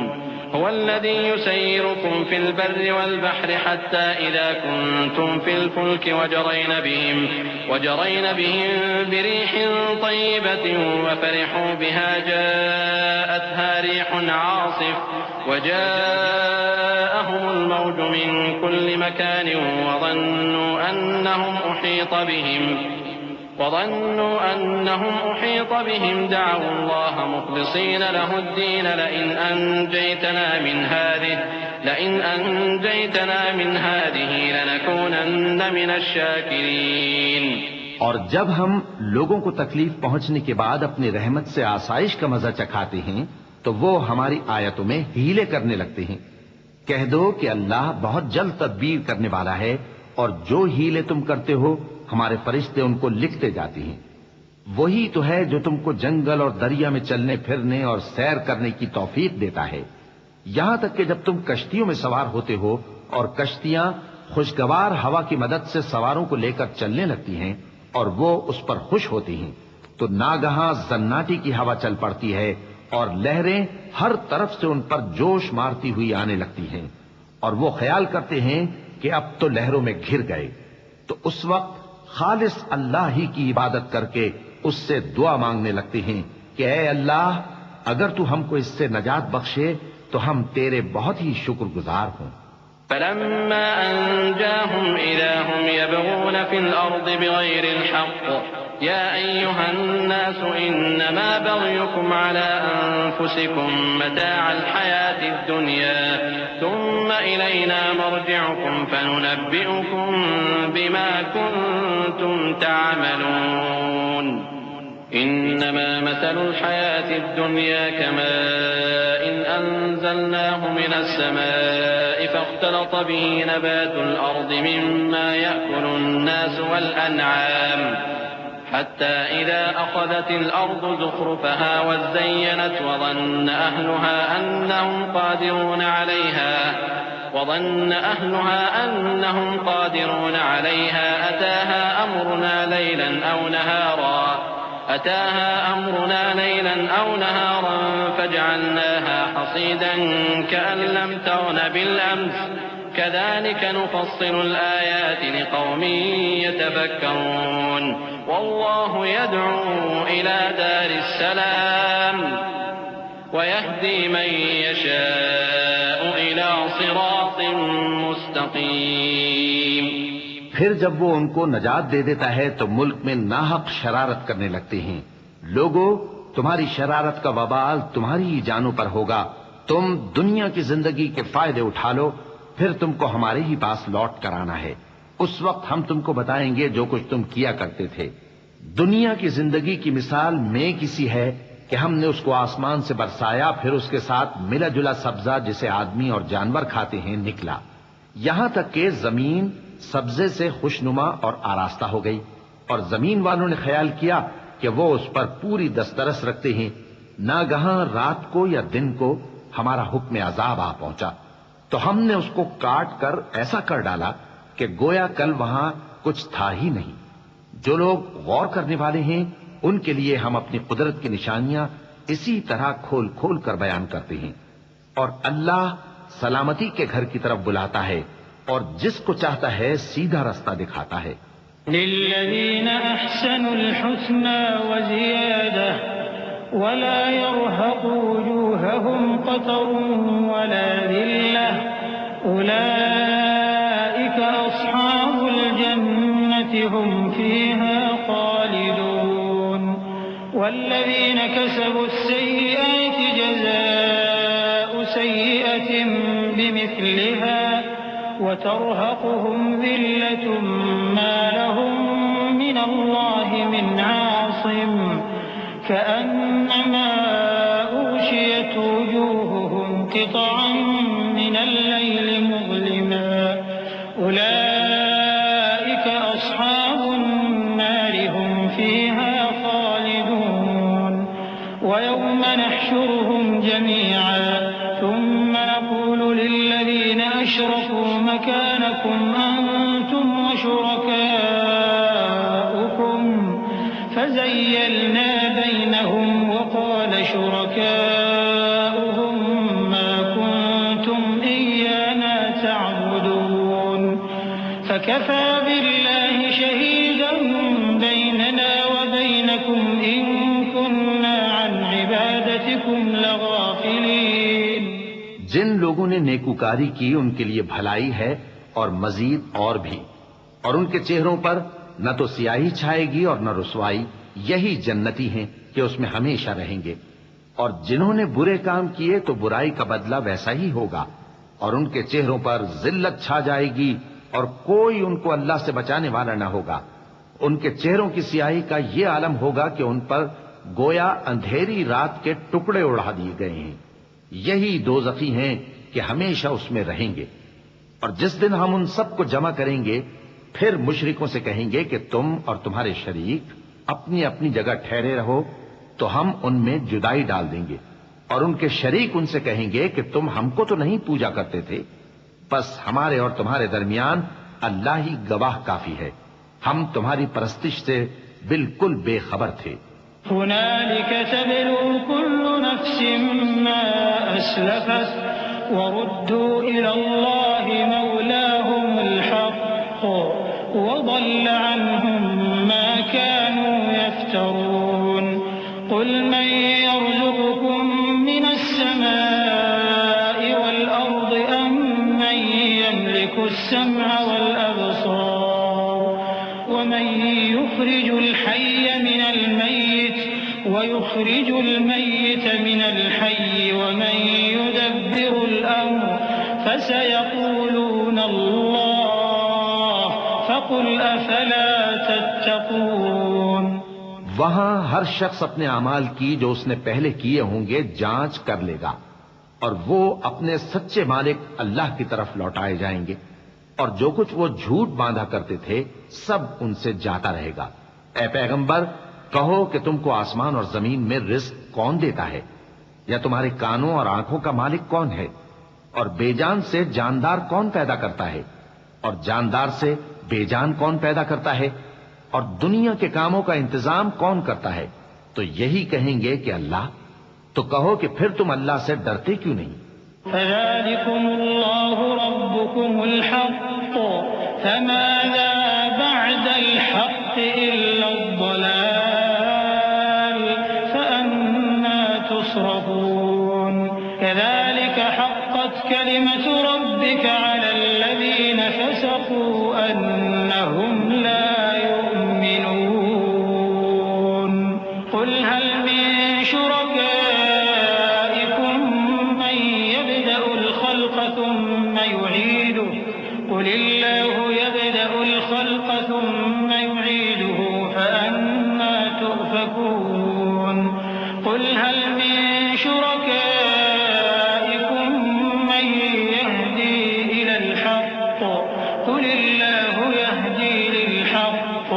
هو الذي يسيركم في البر والبحر حتى إذا كنتم في الفلك وجرين بهم بريح طيبة وفرحوا بها جاءتها ريح عاصف وجاءهم الموج من كل مكان وظنوا أنهم أحيط بهم دعوا الله مخلصين له الدين لئن أنجيتنا من هذه لنكونن من الشاكرين۔ اور جب ہم لوگوں کو تکلیف پہنچنے کے بعد اپنی رحمت سے آسائش کا مزہ چکھاتے ہیں تو وہ ہماری آیتوں میں ہیلے کرنے لگتے ہیں۔ کہہ دو کہ اللہ بہت جلد تدبیر کرنے والا ہے، اور جو ہیلے تم کرتے ہو ہمارے فرشتے ان کو لکھتے جاتے ہیں۔ وہی تو ہے جو تم کو جنگل اور دریا میں چلنے پھرنے اور سیر کرنے کی توفیق دیتا ہے، یہاں تک کہ جب تم کشتیوں میں سوار ہوتے ہو اور کشتیاں خوشگوار ہوا کی مدد سے سواروں کو لے کر چلنے لگتی ہیں اور وہ اس پر خوش ہوتی ہیں، تو ناگہاں زناٹی کی ہوا چل پڑتی ہے اور لہریں ہر طرف سے ان پر جوش مارتی ہوئی آنے لگتی ہیں، اور وہ خیال کرتے ہیں کہ اب تو لہروں میں گھر گئے۔ تو اس وقت خالص اللہ ہی کی عبادت کر کے اس سے دعا مانگنے لگتے ہیں کہ اے اللہ، اگر تو ہم کو اس سے نجات بخشے تو ہم تیرے بہت ہی شکر گزار ہوں۔ فلما أنجاهم إذا هم يبغون في الأرض بغير الحق يا أيها الناس إنما بغيكم على أنفسكم متاع الحياة الدنيا ثم إلينا مرجعكم فننبئكم بما كنتم تعملون إنما مثل الحياة الدنيا كماء إن أنزلناه من السماء فاختلط به نبات الأرض مما يأكل الناس والأنعام حتى إذا أخذت الأرض زخرفها وزينت وظن أهلها أنهم قادرون عليها أتاها أمرنا ليلا أو نهارا فجعلناها حصيدا كأن لم تغن بالأمس كذلك نفصل الآيات لقوم يتفكرون والله يدعو إلى دار السلام ويهدي من يشاء إلى صراط مستقيم۔ پھر جب وہ ان کو نجات دے دیتا ہے تو ملک میں ناحق شرارت کرنے لگتے ہیں۔ لوگوں، تمہاری شرارت کا وبال تمہاری ہی جانوں پر ہوگا۔ تم دنیا کی زندگی کے فائدے اٹھا لو، پھر تم کو ہمارے ہی پاس لوٹ کر آنا ہے۔ اس وقت ہم تم کو بتائیں گے جو کچھ تم کیا کرتے تھے۔ دنیا کی زندگی کی مثال میں کسی ہے کہ ہم نے اس کو آسمان سے برسایا، پھر اس کے ساتھ ملا جلا سبزہ جسے آدمی اور جانور کھاتے ہیں نکلا، یہاں تک کہ زمین سبزے سے خوشنما اور آراستہ ہو گئی، اور زمین والوں نے خیال کیا کہ وہ اس پر پوری دسترس رکھتے ہیں۔ ناگہاں رات کو یا دن کو ہمارا حکم عذاب آ پہنچا تو ہم نے اس کو کاٹ کر ایسا کر ڈالا کہ گویا کل وہاں کچھ تھا ہی نہیں۔ جو لوگ غور کرنے والے ہیں ان کے لیے ہم اپنی قدرت کی نشانیاں اسی طرح کھول کھول کر بیان کرتے ہیں، اور اللہ سلامتی کے گھر کی طرف بلاتا ہے اور جس کو چاہتا ہے سیدھا رستہ دکھاتا ہے۔ للذین احسنوا الحسنى وزیادہ ولا يرهق وجوههم قتر ولا ذلة أولئك أصحاب الجنة هم فيها خالدون والذين كسبوا السيئات جزاء سيئة بمثلها وترهقهم ذلة ما لهم من الله من عاصم كأنما أغشيت وجوههم قطعا من الليل مظلما أولئك أصحاب النار هم فيها خالدون ويوم نحشرهم جميعا ثم نقول للذين أشركوا مكانكم أنتم وشركاؤكم فزيلنا بينهم وقال شركاؤهم ما كنتم إيانا تعبدون فكفى بالله شهيدا بيننا وبينكم إن كنا عن عبادتكم لغافلين. جن لوگوں نے نیکوکاری کی ان کے لیے بھلائی ہے اور مزید اور بھی، اور ان کے چہروں پر نہ تو سیاہی چھائے گی اور نہ رسوائی، یہی جنتی ہیں کہ اس میں ہمیشہ رہیں گے. اور جنہوں نے برے کام کیے تو برائی کا بدلہ ویسا ہی ہوگا، اور ان کے چہروں پر ذلت چھا جائے گی اور کوئی ان کو اللہ سے بچانے والا نہ ہوگا. ان کے چہروں کی سیاہی کا یہ عالم ہوگا کہ ان پر گویا اندھیری رات کے ٹکڑے اڑا دیے گئے ہیں. یہی دوزخی ہیں کہ ہمیشہ اس میں رہیں گے. اور جس دن ہم ان سب کو جمع کریں گے پھر مشرکوں سے کہیں گے کہ تم اور تمہارے شریک اپنی اپنی جگہ ٹھہرے رہو تو ہم ان میں جدائی ڈال دیں گے. اور ان کے شریک ان سے کہیں گے کہ تم ہم کو تو نہیں پوجا کرتے تھے، بس ہمارے اور تمہارے درمیان اللہ ہی گواہ کافی ہے، ہم تمہاری پرستش سے بالکل بے خبر تھے. هنالك تبلو كل نفس ما أسلفت وردوا إلى الله مولاهم الحق وضل عنهم ما كانوا يفترون. قل من يرزقكم من السماء والأرض أم من يملك السمع والأبصار ومن يخرج الحي من الميت ويخرج الميت من الحي ومن يدبر الأمر فسيقولون الله فقل أفلا تتقون. وہاں ہر شخص اپنے اعمال کی جو اس نے پہلے کیے ہوں گے جانچ کر لے گا، اور وہ اپنے سچے مالک اللہ کی طرف لوٹائے جائیں گے، اور جو کچھ وہ جھوٹ باندھا کرتے تھے سب ان سے جاتا رہے گا. اے پیغمبر کہو کہ تم کو آسمان اور زمین میں رزق کون دیتا ہے، یا تمہارے کانوں اور آنکھوں کا مالک کون ہے، اور بے جان سے جاندار کون پیدا کرتا ہے، اور جاندار سے بے جان کون پیدا کرتا ہے، اور دنیا کے کاموں کا انتظام کون کرتا ہے؟ تو یہی کہیں گے کہ اللہ. تو کہو کہ پھر تم اللہ سے ڈرتے کیوں نہیں؟ فذلكم الله ربكم الحق فماذا بعد الحق إلا الضلال فأنا تصرفون. كذلك حقت كلمة ربك على الذين فسقوا أنهم لا يؤمنون. قل هل من شركائكم من يبدأ الخلق ثم يعيده قل الله يبدأ الخلق ثم يعيده فأنا تؤفكون. قل هل من شركائكم من يهدي إلى الحق قل الله يهدي للحق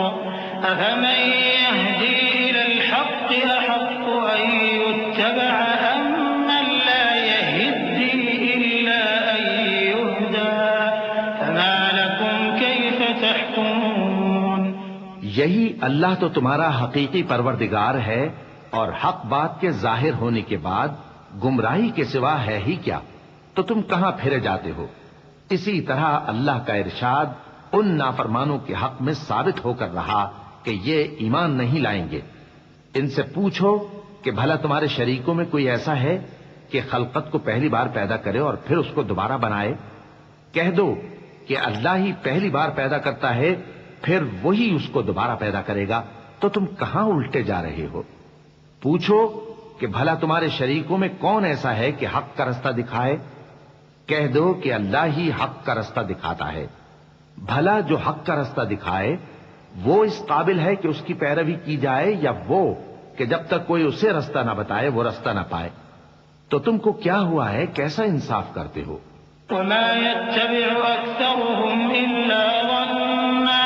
أفمن يهدي إلى الحق أحق أن يتبع أم من لا يهدي إلا أن يهدى فما لكم كيف تحكمون. یہی اللہ تو تمہارا حقیقی پروردگار ہے، اور حق بات کے ظاہر ہونے کے بعد گمراہی کے سوا ہے ہی کیا؟ تو تم کہاں پھرے جاتے ہو؟ اسی طرح اللہ کا ارشاد ان نافرمانوں کے حق میں ثابت ہو کر رہا کہ یہ ایمان نہیں لائیں گے. ان سے پوچھو کہ بھلا تمہارے شریکوں میں کوئی ایسا ہے کہ خلقت کو پہلی بار پیدا کرے اور پھر اس کو دوبارہ بنائے؟ کہہ دو کہ اللہ ہی پہلی بار پیدا کرتا ہے پھر وہی اس کو دوبارہ پیدا کرے گا. تو تم کہاں الٹے جا رہے ہو؟ پوچھو کہ بھلا تمہارے شریکوں میں کون ایسا ہے کہ حق کا رستہ دکھائے؟ کہہ دو کہ اللہ ہی حق کا رستہ دکھاتا ہے۔ بھلا جو حق کا رستہ دکھائے وہ اس قابل ہے کہ اس کی پیروی کی جائے، یا وہ کہ جب تک کوئی اسے رستہ نہ بتائے وہ رستہ نہ پائے؟ تو تم کو کیا ہوا ہے، کیسا انصاف کرتے ہو؟ وما يتبع أكثرهم إلا ظنا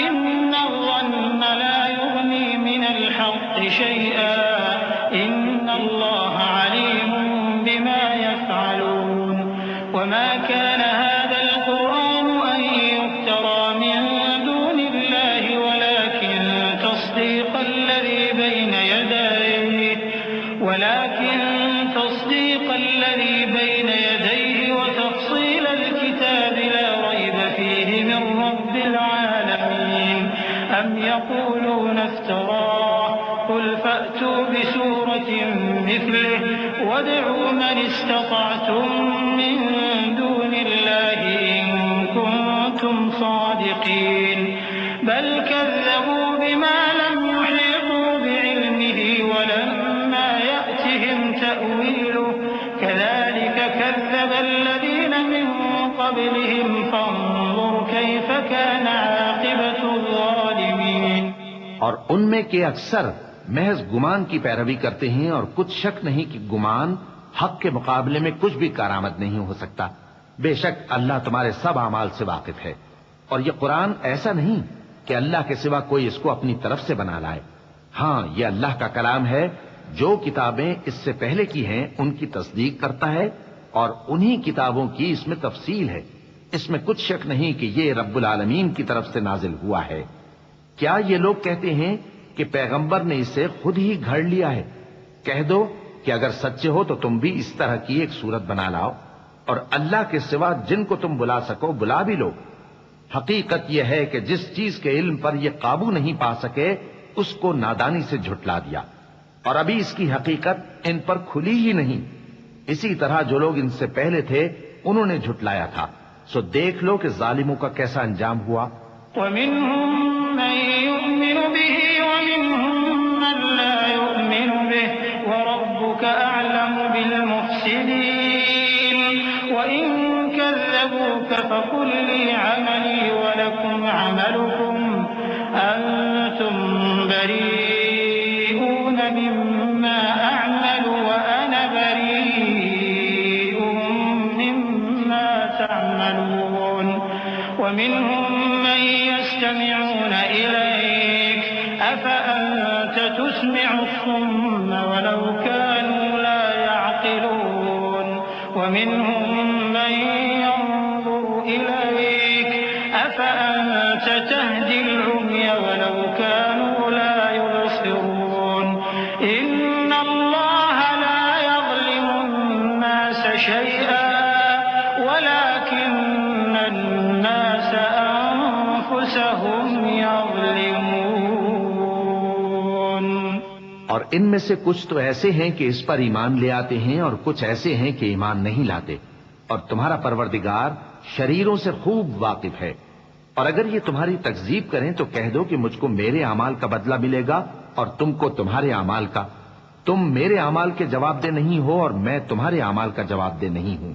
إن الظن لا يغني من الحق شيئا إن الله عليم بما يفعلون وما كان هذا القرآن أن يفترى من دون الله ولكن تصديق الذي بين يديه وتفصيل الكتاب لا ريب فيه من رب العالمين أم يقولون افتراه قل فأتوا بسورة مثله وادعوا من استطعتم من دون الله إن كنتم صادقين بل كذبوا بما لم يحيطوا بعلمه ولما يأتهم تأويله كذلك كذب الذين من قبلهم فانظر كيف كان عاقبة الظالمين۔ اور ان میں کے اکثر محض گمان کی پیروی کرتے ہیں، اور کچھ شک نہیں کہ گمان حق کے مقابلے میں کچھ بھی کارآمد نہیں ہو سکتا۔ بے شک اللہ تمہارے سب اعمال سے واقف ہے، اور یہ قرآن ایسا نہیں کہ اللہ کے سوا کوئی اس کو اپنی طرف سے بنا لائے۔ ہاں، یہ اللہ کا کلام ہے، جو کتابیں اس سے پہلے کی ہیں ان کی تصدیق کرتا ہے، اور انہی کتابوں کی اس میں تفصیل ہے۔ اس میں کچھ شک نہیں کہ یہ رب العالمین کی طرف سے نازل ہوا ہے۔ کیا یہ لوگ کہتے ہیں کہ پیغمبر نے اسے خود ہی گھڑ لیا ہے؟ کہہ دو کہ اگر سچے ہو تو تم بھی اس طرح کی ایک صورت بنا لاؤ، اور اللہ کے سوا جن کو تم بلا سکو بلا بھی لو۔ حقیقت یہ ہے کہ جس چیز کے علم پر یہ قابو نہیں پا سکے اس کو نادانی سے جھٹلا دیا، اور ابھی اس کی حقیقت ان پر کھلی ہی نہیں۔ اسی طرح جو لوگ ان سے پہلے تھے انہوں نے جھٹلایا تھا، سو دیکھ لو کہ ظالموں کا کیسا انجام ہوا۔ وَمِنْهُمْ مَنْ يُؤْمِنُ بِهِ وَمِنْهُمْ مَنْ لَا يُؤْمِنُ بِهِ وَرَبُّكَ أَعْلَمُ بِالْمُفْسِدِينَ وَإِنْ كَذَّبُوكَ فَقُلْ لِي عَمَلِي وَلَكُمْ عَمَلُكُمْ أَنْتُمْ بَرِيئُونَ مِمَّا أَعْمَلُ وَأَنَا بَرِيءٌ مِّمَّا تَعْمَلُونَ وَمِنْهُمْ مَن يَسْتَمِعُونَ إِلَيْكَ أَفَأَنْتَ تُسْمِعُ الصُّمَّ وَلَوْ كَانُوا لَا يَعْقِلُونَ وَمِنْهُمْ مَن يَنظُرُ إِلَيْكَ أَفَأَنْتَ تَهْدِي الْعُمْيَ وَلَوْ كَانُوا لَا يُبْصِرُونَ إِنَّ اللَّهَ لَا يَظْلِمُ النَّاسَ شَيْئًا وَلَكِنَّ النَّاسَ أَنفُسَهُمْ يَظْلِمُونَ۔ اور ان میں سے کچھ تو ایسے ہیں کہ اس پر ایمان لے آتے ہیں، اور کچھ ایسے ہیں کہ ایمان نہیں لاتے، اور تمہارا پروردگار شریروں سے خوب واقف ہے۔ اور اگر یہ تمہاری تکذیب کریں تو کہہ دو کہ مجھ کو میرے اعمال کا بدلہ ملے گا اور تم کو تمہارے اعمال کا۔ تم میرے اعمال کے جواب دہ نہیں ہو اور میں تمہارے اعمال کا جواب دہ نہیں ہوں۔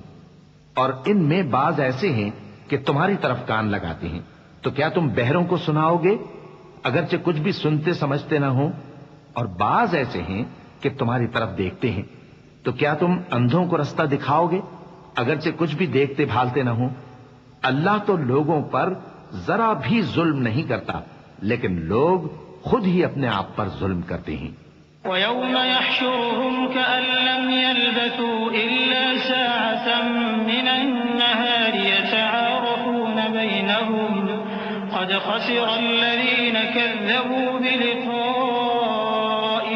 اور ان میں بعض ایسے ہیں کہ تمہاری طرف کان لگاتے ہیں، تو کیا تم بہروں کو سناؤ گے اگرچہ کچھ بھی سنتے سمجھتے نہ ہو؟ اور بعض ایسے ہیں کہ تمہاری طرف دیکھتے ہیں، تو کیا تم اندھوں کو رستہ دکھاؤ گے اگرچہ کچھ بھی دیکھتے بھالتے نہ ہو؟ اللہ تو لوگوں پر ذرا بھی ظلم نہیں کرتا، لیکن لوگ خود ہی اپنے آپ پر ظلم کرتے ہیں۔ وَيَوْمَ يَحْشُرُهُمْ كَأَن لَّمْ يَلْبَثُوا إِلَّا سَاعَةً مِّنَ النَّهَارِ يَتَعَارَفُونَ بَيْنَهُمْ قَدْ خَسِرَ الَّذِينَ كَذَّبُوا بِلِقَاءِ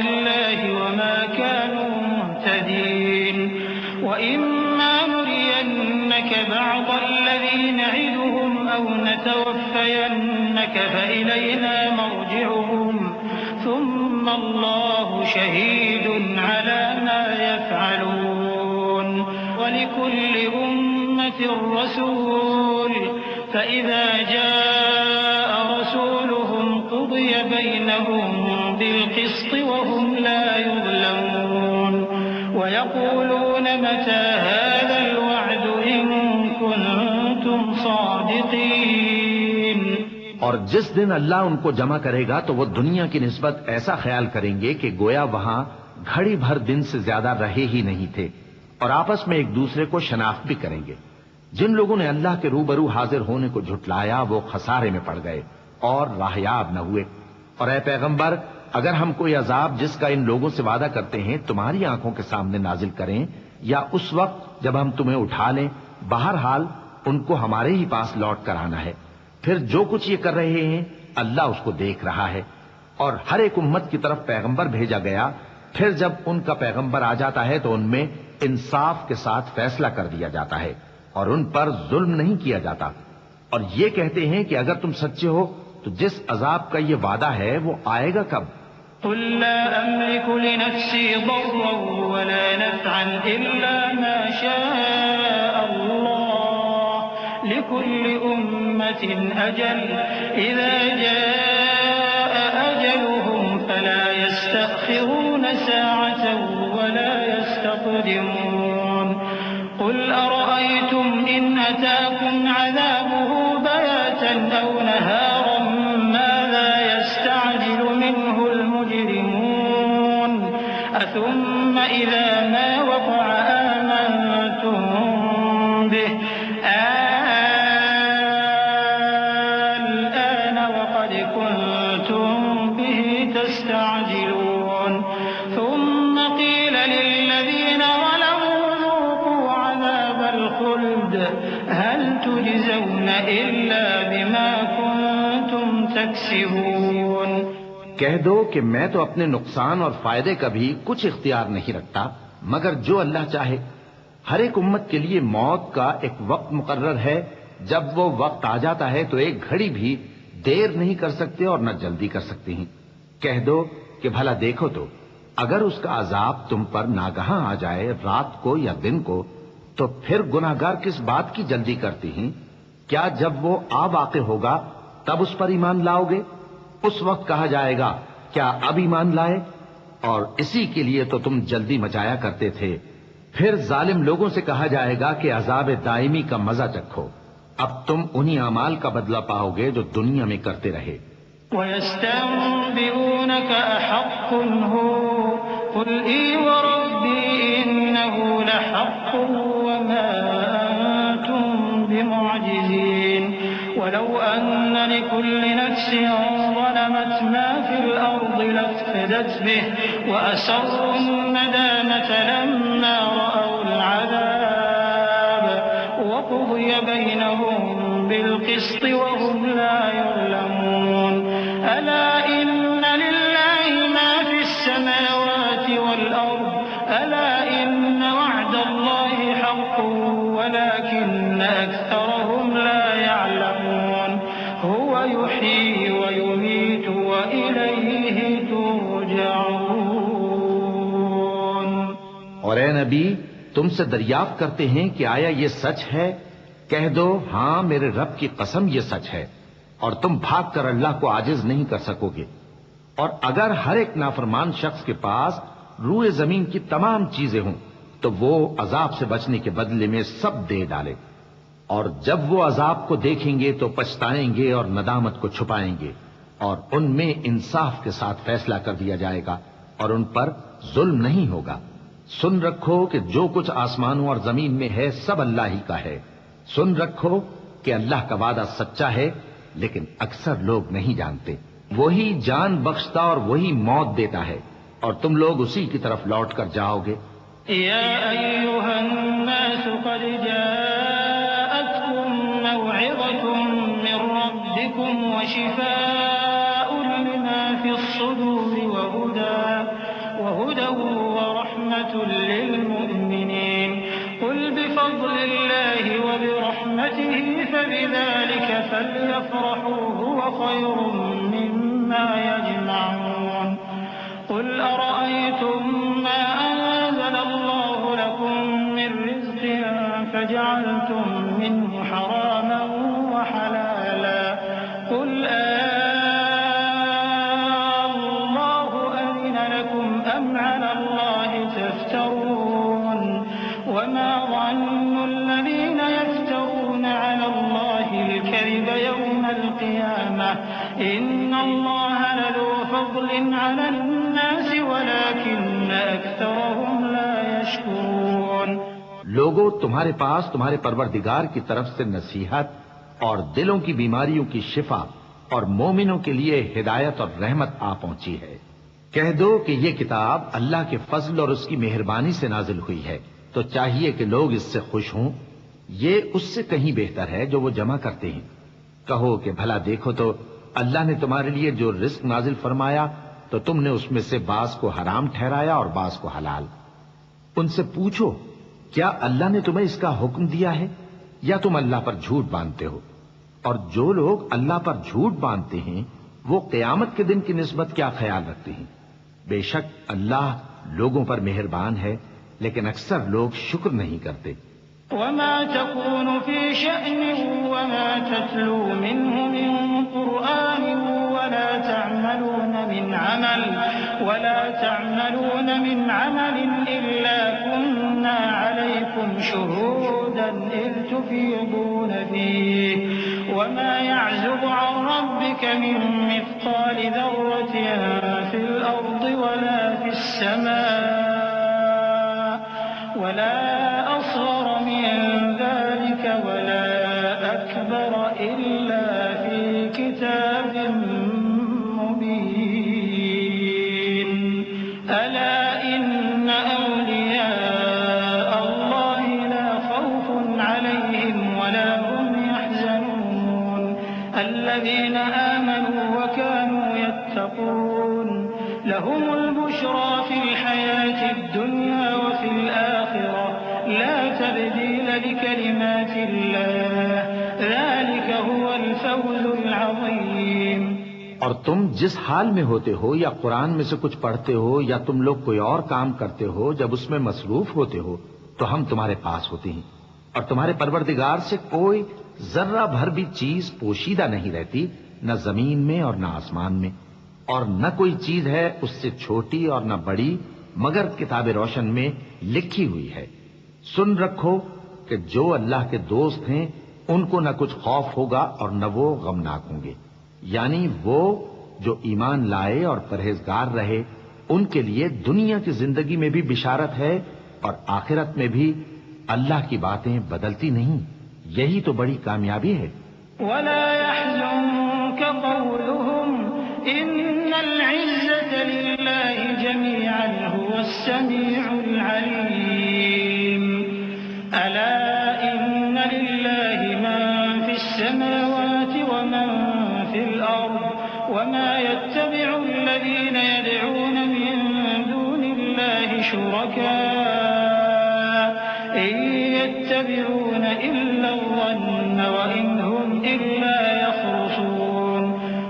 اللَّهِ وَمَا كَانُوا مُهْتَدِينَ وَإِمَّا نُرِيَنَّكَ بَعْضَ الَّذِي نَعِدُهُمْ أَوْ نَتَوَفَّيَنَّكَ فَإِلَيْنَا مَرْجِعُهُمْ ثُمَّ اللَّهُ شَهِيدٌ عَلَى مَا يَفْعَلُونَ وَلِكُلِّ أُمَّةٍ رَّسُولٌ فَإِذَا جَاءَ رَسُولُهُمْ قُضِيَ بَيْنَهُم بِالْقِسْطِ وَهُمْ لَا متى هذا الوعد إن كنتم صادقين. اور جس دن اللہ ان کو جمع کرے گا تو وہ دنیا کی نسبت ایسا خیال کریں گے کہ گویا وہاں گھڑی بھر دن سے زیادہ رہے ہی نہیں تھے، اور آپس میں ایک دوسرے کو شناخت بھی کریں گے. جن لوگوں نے اللہ کے روبرو حاضر ہونے کو جھٹلایا وہ خسارے میں پڑ گئے اور راہیاب نہ ہوئے. اور اے پیغمبر، اگر ہم کوئی عذاب جس کا ان لوگوں سے وعدہ کرتے ہیں تمہاری آنکھوں کے سامنے نازل کریں یا اس وقت جب ہم تمہیں اٹھا لیں، بہرحال ان کو ہمارے ہی پاس لوٹ کر آنا ہے. پھر جو کچھ یہ کر رہے ہیں اللہ اس کو دیکھ رہا ہے. اور ہر ایک امت کی طرف پیغمبر بھیجا گیا، پھر جب ان کا پیغمبر آ جاتا ہے تو ان میں انصاف کے ساتھ فیصلہ کر دیا جاتا ہے اور ان پر ظلم نہیں کیا جاتا. اور یہ کہتے ہیں کہ اگر تم سچے ہو تو جس عذاب کا یہ وعدہ ہے وہ آئے گا کب؟ قل لا أملك لنفسي ضرا ولا نفعا إلا ما شاء الله لكل أمة أجل إذا جاء أجلهم فلا يستأخرون ساعة ولا يستقدمون. قل أرأيتم إن أتاكم عذابه بياتا أو نهارا ماذا يستعجل منه المجرمون أثم إذا ما وقع آمنتم به الآن وقد كنتم به تستعجلون. ثم قيل للذين ظلموا ذوقوا عذاب الخلد هل تجزون إلا بما كنتم تكسبون. کہہ دو کہ میں تو اپنے نقصان اور فائدے کا بھی کچھ اختیار نہیں رکھتا مگر جو اللہ چاہے. ہر ایک امت کے لیے موت کا ایک وقت مقرر ہے، جب وہ وقت آ جاتا ہے تو ایک گھڑی بھی دیر نہیں کر سکتے اور نہ جلدی کر سکتے ہیں. کہہ دو کہ بھلا دیکھو تو اگر اس کا عذاب تم پر ناگہاں آ جائے رات کو یا دن کو تو پھر گناہگار کس بات کی جلدی کرتی ہیں؟ کیا جب وہ آ واقع ہوگا تب اس پر ایمان لاؤ گے؟ اس وقت کہا جائے گا کیا اب ایمان لائے؟ اور اسی کے لیے تو تم جلدی مچایا کرتے تھے. پھر ظالم لوگوں سے کہا جائے گا کہ عذاب دائمی کا مزہ چکھو، اب تم انہی اعمال کا بدلہ پاؤ گے جو دنیا میں کرتے رہے. وَيَسْتَنبِئُونَكَ أَحَقٌّ هُوَ قُلْ إِي وَرَبِّي إِنَّهُ لَحَقٌّ وَمَا أَنتُم بِمُعْجِزِينَ. وَلَوْ أَنَّ لِكُلِّ نَفْسٍ ظَلَمَتْ مَا فِي الْأَرْضِ لَافْتَدَتْ بِهِ وَأَسَرُّوا النَّدَامَةَ لَمَّا رَأَوُا الْعَذَابَ وَقُضِيَ بَيْنَهُم بِالْقِسْطِ وَهُمْ لَا يُظْلَمُونَ. أَلَا إِنَّ لِلَّهِ مَا فِي السَّمَاوَاتِ وَالْأَرْضِ أَلَا إِنَّ وَعْدَ اللَّهِ حَقٌّ وَلَكِنَّ أَكْثَرَهُمْ لَا يَعْلَمُونَ. هُوَ يُحْيِي وَيُمِيتُ وَإِلَيْهِ تُرْجَعُونَ. اور اے نبی تم سے دریافت کرتے ہیں کہ آیا یہ سچ ہے؟ کہہ دو ہاں میرے رب کی قسم یہ سچ ہے، اور تم بھاگ کر اللہ کو عاجز نہیں کر سکو گے. اور اگر ہر ایک نافرمان شخص کے پاس روئے زمین کی تمام چیزیں ہوں تو وہ عذاب سے بچنے کے بدلے میں سب دے ڈالے، اور جب وہ عذاب کو دیکھیں گے تو پچھتائیں گے اور ندامت کو چھپائیں گے، اور ان میں انصاف کے ساتھ فیصلہ کر دیا جائے گا اور ان پر ظلم نہیں ہوگا. سن رکھو کہ جو کچھ آسمانوں اور زمین میں ہے سب اللہ ہی کا ہے. سن رکھو کہ اللہ کا وعدہ سچا ہے لیکن اکثر لوگ نہیں جانتے. وہی جان بخشتا اور وہی موت دیتا ہے اور تم لوگ اسی کی طرف لوٹ کر جاؤ گے. یا ایھا الناس قد جاءتکم موعظۃ من ربکم وشفاء لما فی الصدور وهدى ورحمة للمؤمنين. قل بفضل الله وبرحمته فبذلك فليفرحوا هو خير مما يجمعون. قل أرأيتم ما أنزل الله لكم من رزق فجعلتم منه حراما وحلالا قل الله أذن لكم أم على الله تفترون. وما القيامة إن الله لذو فضل على الناس ولكن أكثرهم لا يشكرون. لوگو، تمہارے پاس تمہارے پروردگار کی طرف سے نصیحت اور دلوں کی بیماریوں کی شفا اور مومنوں کے لیے ہدایت اور رحمت آ پہنچی ہے. کہہ دو کہ یہ کتاب اللہ کے فضل اور اس کی مہربانی سے نازل ہوئی ہے، تو چاہیے کہ لوگ اس سے خوش ہوں. یہ اس سے کہیں بہتر ہے جو وہ جمع کرتے ہیں. کہو کہ بھلا دیکھو تو اللہ نے تمہارے لیے جو رزق نازل فرمایا تو تم نے اس میں سے بعض کو حرام ٹھہرایا اور بعض کو حلال. ان سے پوچھو کیا اللہ نے تمہیں اس کا حکم دیا ہے یا تم اللہ پر جھوٹ باندھتے ہو؟ اور جو لوگ اللہ پر جھوٹ باندھتے ہیں وہ قیامت کے دن کی نسبت کیا خیال رکھتے ہیں؟ بے شک اللہ لوگوں پر مہربان ہے، لیکن اکثر لوگ شکر نہیں کرتے. وما تكون في شأن وما تتلو منه من قرآن ولا تعملون من عمل إلا كنا عليكم شهودا إذ تفيضون فيه وما يعزب عن ربك من مثقال ذرة في الأرض ولا في السماء ولا أصغر من ذلك ولا أكبر إلا في كتاب مبين. ألا إن أولياء الله لا خوف عليهم ولا هم يحزنون الذين آمنوا وكانوا يتقون لهم البشرى في الحياة الدنيا وفي الآخرة لا تبديل لكلمات الله ذلك هو الفوز العظيم. اور تم جس حال میں ہوتے ہو یا قرآن میں سے کچھ پڑھتے ہو یا تم لوگ کوئی اور کام کرتے ہو، جب اس میں مصروف ہوتے ہو تو ہم تمہارے پاس ہوتے ہیں، اور تمہارے پروردگار سے کوئی ذرہ بھر بھی چیز پوشیدہ نہیں رہتی، نہ زمین میں اور نہ آسمان میں، اور نہ کوئی چیز ہے اس سے چھوٹی اور نہ بڑی مگر کتاب روشن میں لکھی ہوئی ہے. سن رکھو کہ جو اللہ کے دوست ہیں ان کو نہ کچھ خوف ہوگا اور نہ وہ غمناک ہوں گے، یعنی وہ جو ایمان لائے اور پرہیزگار رہے ان کے لیے دنیا کی زندگی میں بھی بشارت ہے اور آخرت میں بھی. اللہ کی باتیں بدلتی نہیں، یہی تو بڑی کامیابی ہے. ولا يحزنك قولهم إن العزة لله جميعا هو السميع العليم. ألا إن لله من في السماوات ومن في الأرض وما يتبع الذين يدعون من دون الله شركاء إن يتبعون إلا الظن وإن هم إلا يخرصون.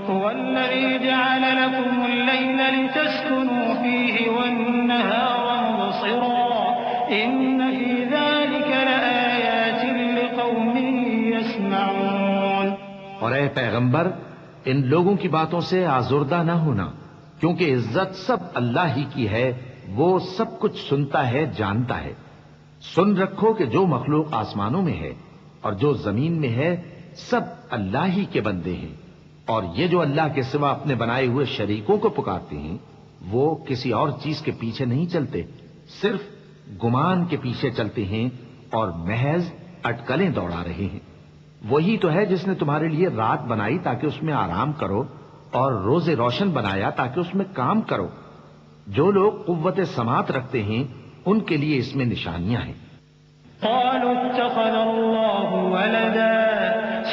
هو الذي جعل لكم الليل لتسكنوا فيه والنهار مبصرا إن في ذلك لآيات لقوم يسمعون. اور اے پیغمبر، ان لوگوں کی باتوں سے آزردہ نہ ہونا، کیونکہ عزت سب اللہ ہی کی ہے، وہ سب کچھ سنتا ہے، جانتا ہے. سن رکھو کہ جو مخلوق آسمانوں میں ہے اور جو زمین میں ہے سب اللہ ہی کے بندے ہیں، اور یہ جو اللہ کے سوا اپنے بنائے ہوئے شریکوں کو پکارتے ہیں وہ کسی اور چیز کے پیچھے نہیں چلتے، صرف گمان کے پیچھے چلتے ہیں اور محض اٹکلیں دوڑا رہے ہیں. وہی تو ہے جس نے تمہارے لیے رات بنائی تاکہ اس میں آرام کرو اور روز روشن بنایا تاکہ اس میں کام کرو. جو لوگ قوت سماعت رکھتے ہیں ان کے لیے اس میں نشانیاں ہیں. قالوا اتخذ الله ولدا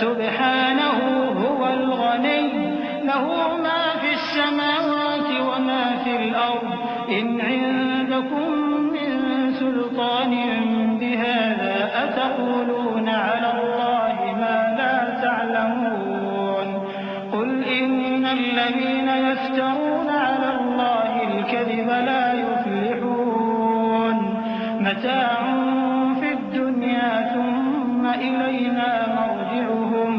سبحانه هو الغني له ما في السماوات وما في الأرض إن عندكم من سلطان بهذا أتقولون على الله ما لا تعلمون. قل إن الذين يفترون على الله الكذب لا يفلحون. متاع في الدنيا ثم إلينا مرجعهم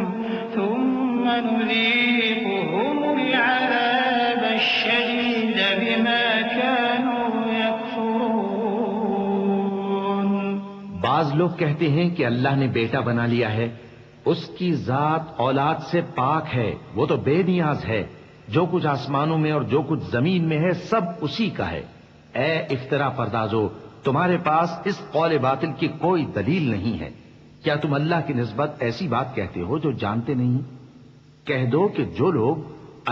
ثم نذيقهم العذاب الشديد بما كانوا يكفرون. بعض لوگ کہتے ہیں کہ اللہ نے بیٹا بنا لیا ہے. اس کی ذات اولاد سے پاک ہے، وہ تو بے نیاز ہے، جو کچھ آسمانوں میں اور جو کچھ زمین میں ہے سب اسی کا ہے۔ اے افترا پردازو، تمہارے پاس اس قول باطل کی کوئی دلیل نہیں ہے۔ کیا تم اللہ کی نسبت ایسی بات کہتے ہو جو جانتے نہیں؟ کہہ دو کہ جو لوگ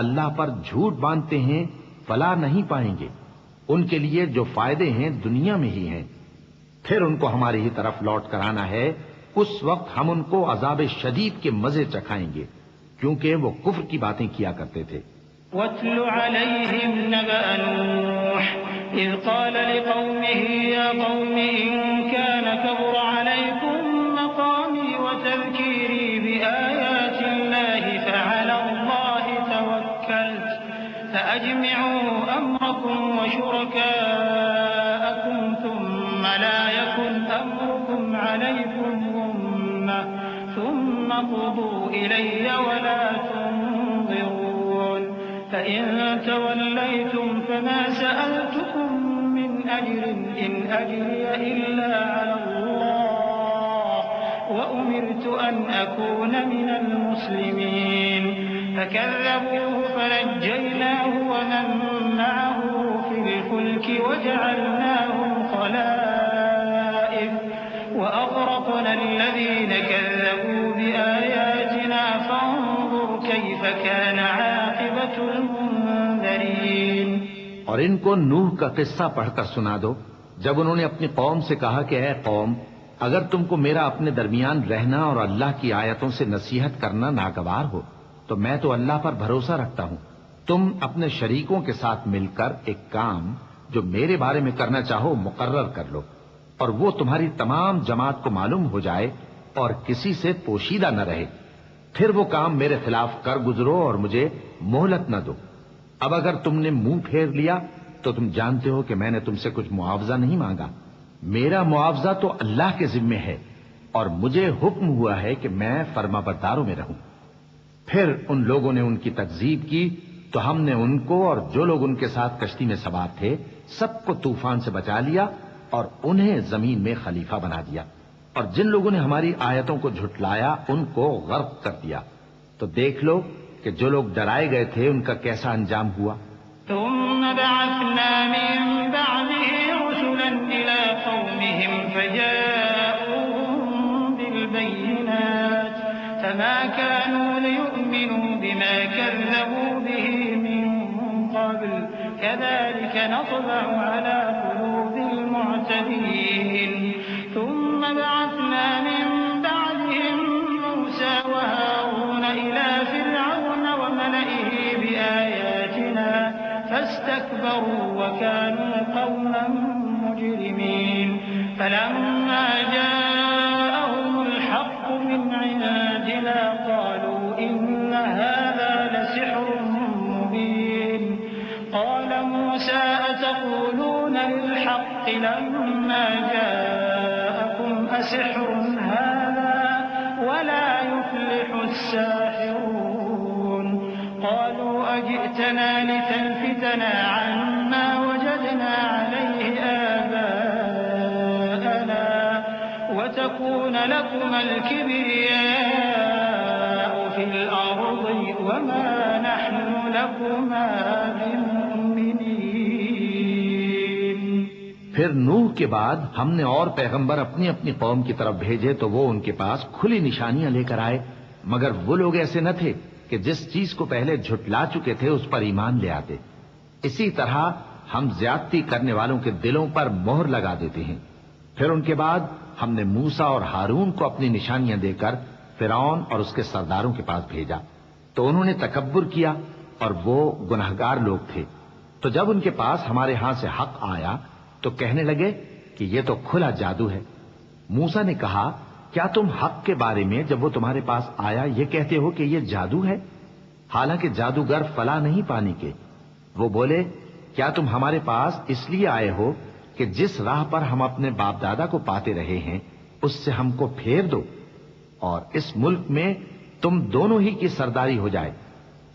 اللہ پر جھوٹ باندھتے ہیں فلاح نہیں پائیں گے، ان کے لیے جو فائدے ہیں دنیا میں ہی ہیں، پھر ان کو ہماری ہی طرف لوٹ کر آنا ہے، اس وقت ہم ان کو عذاب شدید کے مزے چکھائیں گے، کیونکہ وہ کفر کی باتیں کیا کرتے تھے۔ وَاتْلُ عَلَيْهِمْ نَبَأَ نُوحٍ إِذْ قَالَ لِقَوْمِهِ يَا قَوْمِ إِن كَانَ كَبُرَ عَلَيْكُم مَّقَامِي وَتَذْكِيرِي بِآيَاتِ اللَّهِ فَعَلَى اللَّهِ تَوَكَّلْتُ فَأَجْمِعُوا أَمْرَكُمْ وَشُرَكَاءَكُمْ ثُمَّ لَا يَكُنْ أَمْرُكُمْ عَلَيْكُمْ غُمَّةً ثُمَّ قُضُوا إِلَيَّ وَلَا تُنظِرُونِ فَإِن تَوَلَّيْتُمْ فَمَا سَأَلْتُكُم مِّنْ أَجْرٍ إِنْ أَجْرِيَ إِلَّا عَلَى اللَّهِ وَأُمِرْتُ أَنْ أَكُونَ مِنَ الْمُسْلِمِينَ فَكَذَّبُوهُ فَنَجَّيْنَاهُ وَمَن مَّعَهُ فِي الْفُلْكِ وَجَعَلْنَاهُمْ خَلَائِفَ وَأَغْرَقْنَا الَّذِينَ كَذَّبُوا بِآيَاتِنَا فَانظُرْ كَيْفَ كَانَ عَاقِبَةُ الْمُنذَرِينَ۔ اور ان کو نوح کا قصہ پڑھ کر سنا دو، جب انہوں نے اپنی قوم سے کہا کہ اے قوم، اگر تم کو میرا اپنے درمیان رہنا اور اللہ کی آیتوں سے نصیحت کرنا ناگوار ہو تو میں تو اللہ پر بھروسہ رکھتا ہوں، تم اپنے شریکوں کے ساتھ مل کر ایک کام جو میرے بارے میں کرنا چاہو مقرر کر لو، اور وہ تمہاری تمام جماعت کو معلوم ہو جائے اور کسی سے پوشیدہ نہ رہے، پھر وہ کام میرے خلاف کر گزرو اور مجھے مہلت نہ دو۔ اب اگر تم نے منہ پھیر لیا تو تم جانتے ہو کہ میں نے تم سے کچھ معاوضہ نہیں مانگا، میرا معاوضہ تو اللہ کے ذمے ہے، اور مجھے حکم ہوا ہے کہ میں فرما برداروں میں رہوں۔ پھر ان لوگوں نے ان کی تکذیب کی تو ہم نے ان کو اور جو لوگ ان کے ساتھ کشتی میں سوار تھے سب کو طوفان سے بچا لیا اور انہیں زمین میں خلیفہ بنا دیا، اور جن لوگوں نے ہماری آیتوں کو جھٹلایا ان کو غرق کر دیا۔ تو دیکھ لو کہ جو لوگ ڈرائے گئے تھے ان کا کیسا انجام ہوا۔ ثم بعثنا من بعده رسلا إلى قومهم فجاءوهم بالبينات فما كانوا ليؤمنوا بما كذبوا به من قبل كذلك نطبع على قلوب المعتدين ثم بعثنا من بعدهم موسى وهارون إلى فرعون وملئه بآياتنا فاستكبروا وكانوا قوما مجرمين فلما جاءهم الحق من عندنا قالوا إن هذا لسحر مبين قال موسى أتقولون للحق لما جاءكم أسحر هذا ولا يفلح الساحرون قالوا أجئتنا لتلفتنا عما وجدنا عليه آباءنا وتكون لكما الكبرياء في الأرض وما نحن لكما بمؤمنين۔ پھر نوح کے بعد ہم نے اور پیغمبر اپنی اپنی قوم کی طرف بھیجے تو وہ ان کے پاس کھلی نشانیاں لے کر آئے، مگر وہ لوگ ایسے نہ تھے کہ جس چیز کو پہلے جھٹلا چکے تھے اس پر ایمان لے آتے۔ اسی طرح ہم زیادتی کرنے والوں کے دلوں پر مہر لگا دیتے ہیں۔ پھر ان کے بعد ہم نے موسیٰ اور ہارون کو اپنی نشانیاں دے کر فرعون اور اس کے سرداروں کے پاس بھیجا، تو انہوں نے تکبر کیا اور وہ گناہگار لوگ تھے۔ تو جب ان کے پاس ہمارے ہاں سے حق آیا تو کہنے لگے کہ یہ تو کھلا جادو ہے۔ موسیٰ نے کہا کیا تم حق کے بارے میں جب وہ تمہارے پاس آیا یہ کہتے ہو کہ یہ جادو ہے، حالانکہ جادوگر فلاح نہیں پانے کے؟ وہ بولے کیا تم ہمارے پاس اس لیے آئے ہو کہ جس راہ پر ہم اپنے باپ دادا کو پاتے رہے ہیں اس سے ہم کو پھیر دو اور اس ملک میں تم دونوں ہی کی سرداری ہو جائے،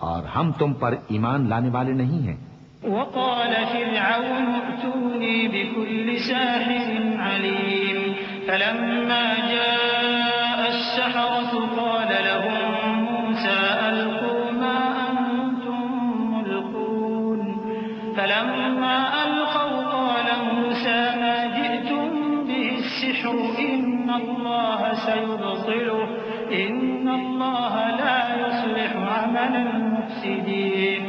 اور ہم تم پر ایمان لانے والے نہیں ہیں۔ وقال فرعون ائتوني بكل ساحر عليم فلما جاء السحرة قال فلما ألقوا قال موسى ما جئتم به السحر إن الله سيبطله إن الله لا يصلح عمل المفسدين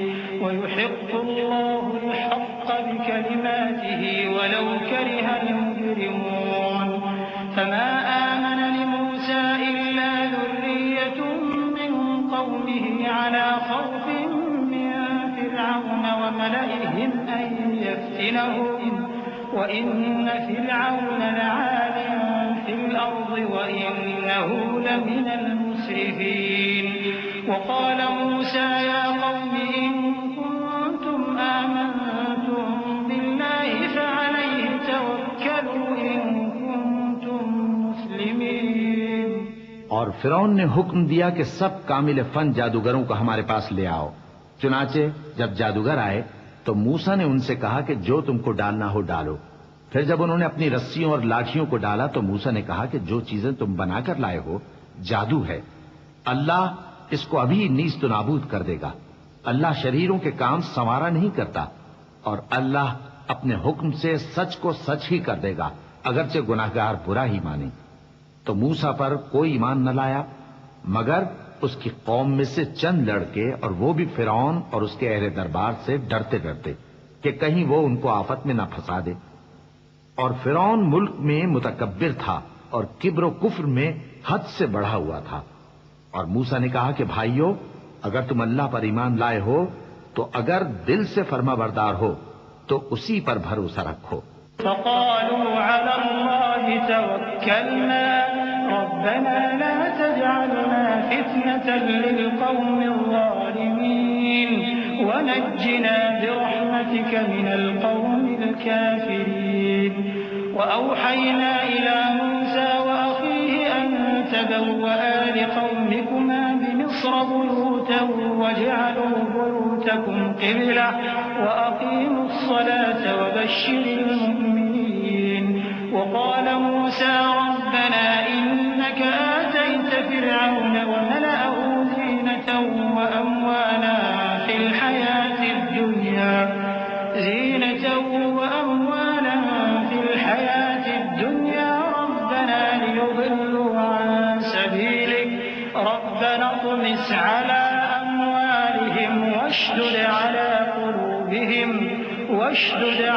ويحق الله الحق بكلماته ولو كره المجرمون فما آمن لموسى إلا ذرية من قومه على خوف من فرعون وملئهم أن يفتنهم وإن فرعون لعال في الأرض وإنه لمن المسرفين وقال موسى يا قوم إن كنتم آمنتم بالله فعليه توكلوا إن كنتم مسلمين. اور فرعون نے حکم دیا کہ سب کامل فن جادوگروں کو ہمارے پاس لے آؤ. چنانچہ جب جادوگر آئے تو موسیٰ نے ان سے کہا کہ جو تم کو ڈالنا ہو ڈالو. پھر جب انہوں نے اپنی رسیوں اور لاٹھیوں کو ڈالا تو موسیٰ نے کہا کہ جو چیزیں تم بنا کر لائے ہو جادو ہے. اللہ اس کو ابھی نیست و نابود کر دے گا. اللہ شریروں کے کام سنوارا نہیں کرتا اور اللہ اپنے حکم سے سچ کو سچ ہی کر دے گا اگرچہ گناہگار برا ہی مانے. تو موسیٰ پر کوئی ایمان نہ لایا مگر اس کی قوم میں سے چند لڑکے اور وہ بھی فرعون اور اس کے اہل دربار سے ڈرتے ڈرتے کہ کہیں وہ ان کو آفت میں نہ پھنسا دے. اور فرعون ملک میں متکبر تھا اور کبر و کفر میں حد سے بڑھا ہوا تھا. اور موسیٰ نے کہا کہ بھائیو اگر تم اللہ پر ایمان لائے ہو تو اگر دل سے فرما بردار ہو تو اسی پر بھروسہ رکھو. فقالوا على الله توكلنا ربنا لا تجعلنا فتنة للقوم الظالمين ونجنا برحمتك من القوم الكافرين. وأوحينا إلى موسى وأخيه أن تبوأ لقومكما بمصر بيوتا واجعلوا بيوتكم قبلة وأقيموا الصلاة وبشر المؤمنين. وقال موسى ربنا إنك آتيت فرعون وملأه زينة وأموالا في الحياة الدنيا ربنا ليضلوا عن سبيلك ربنا اطمس على أموالهم واشدد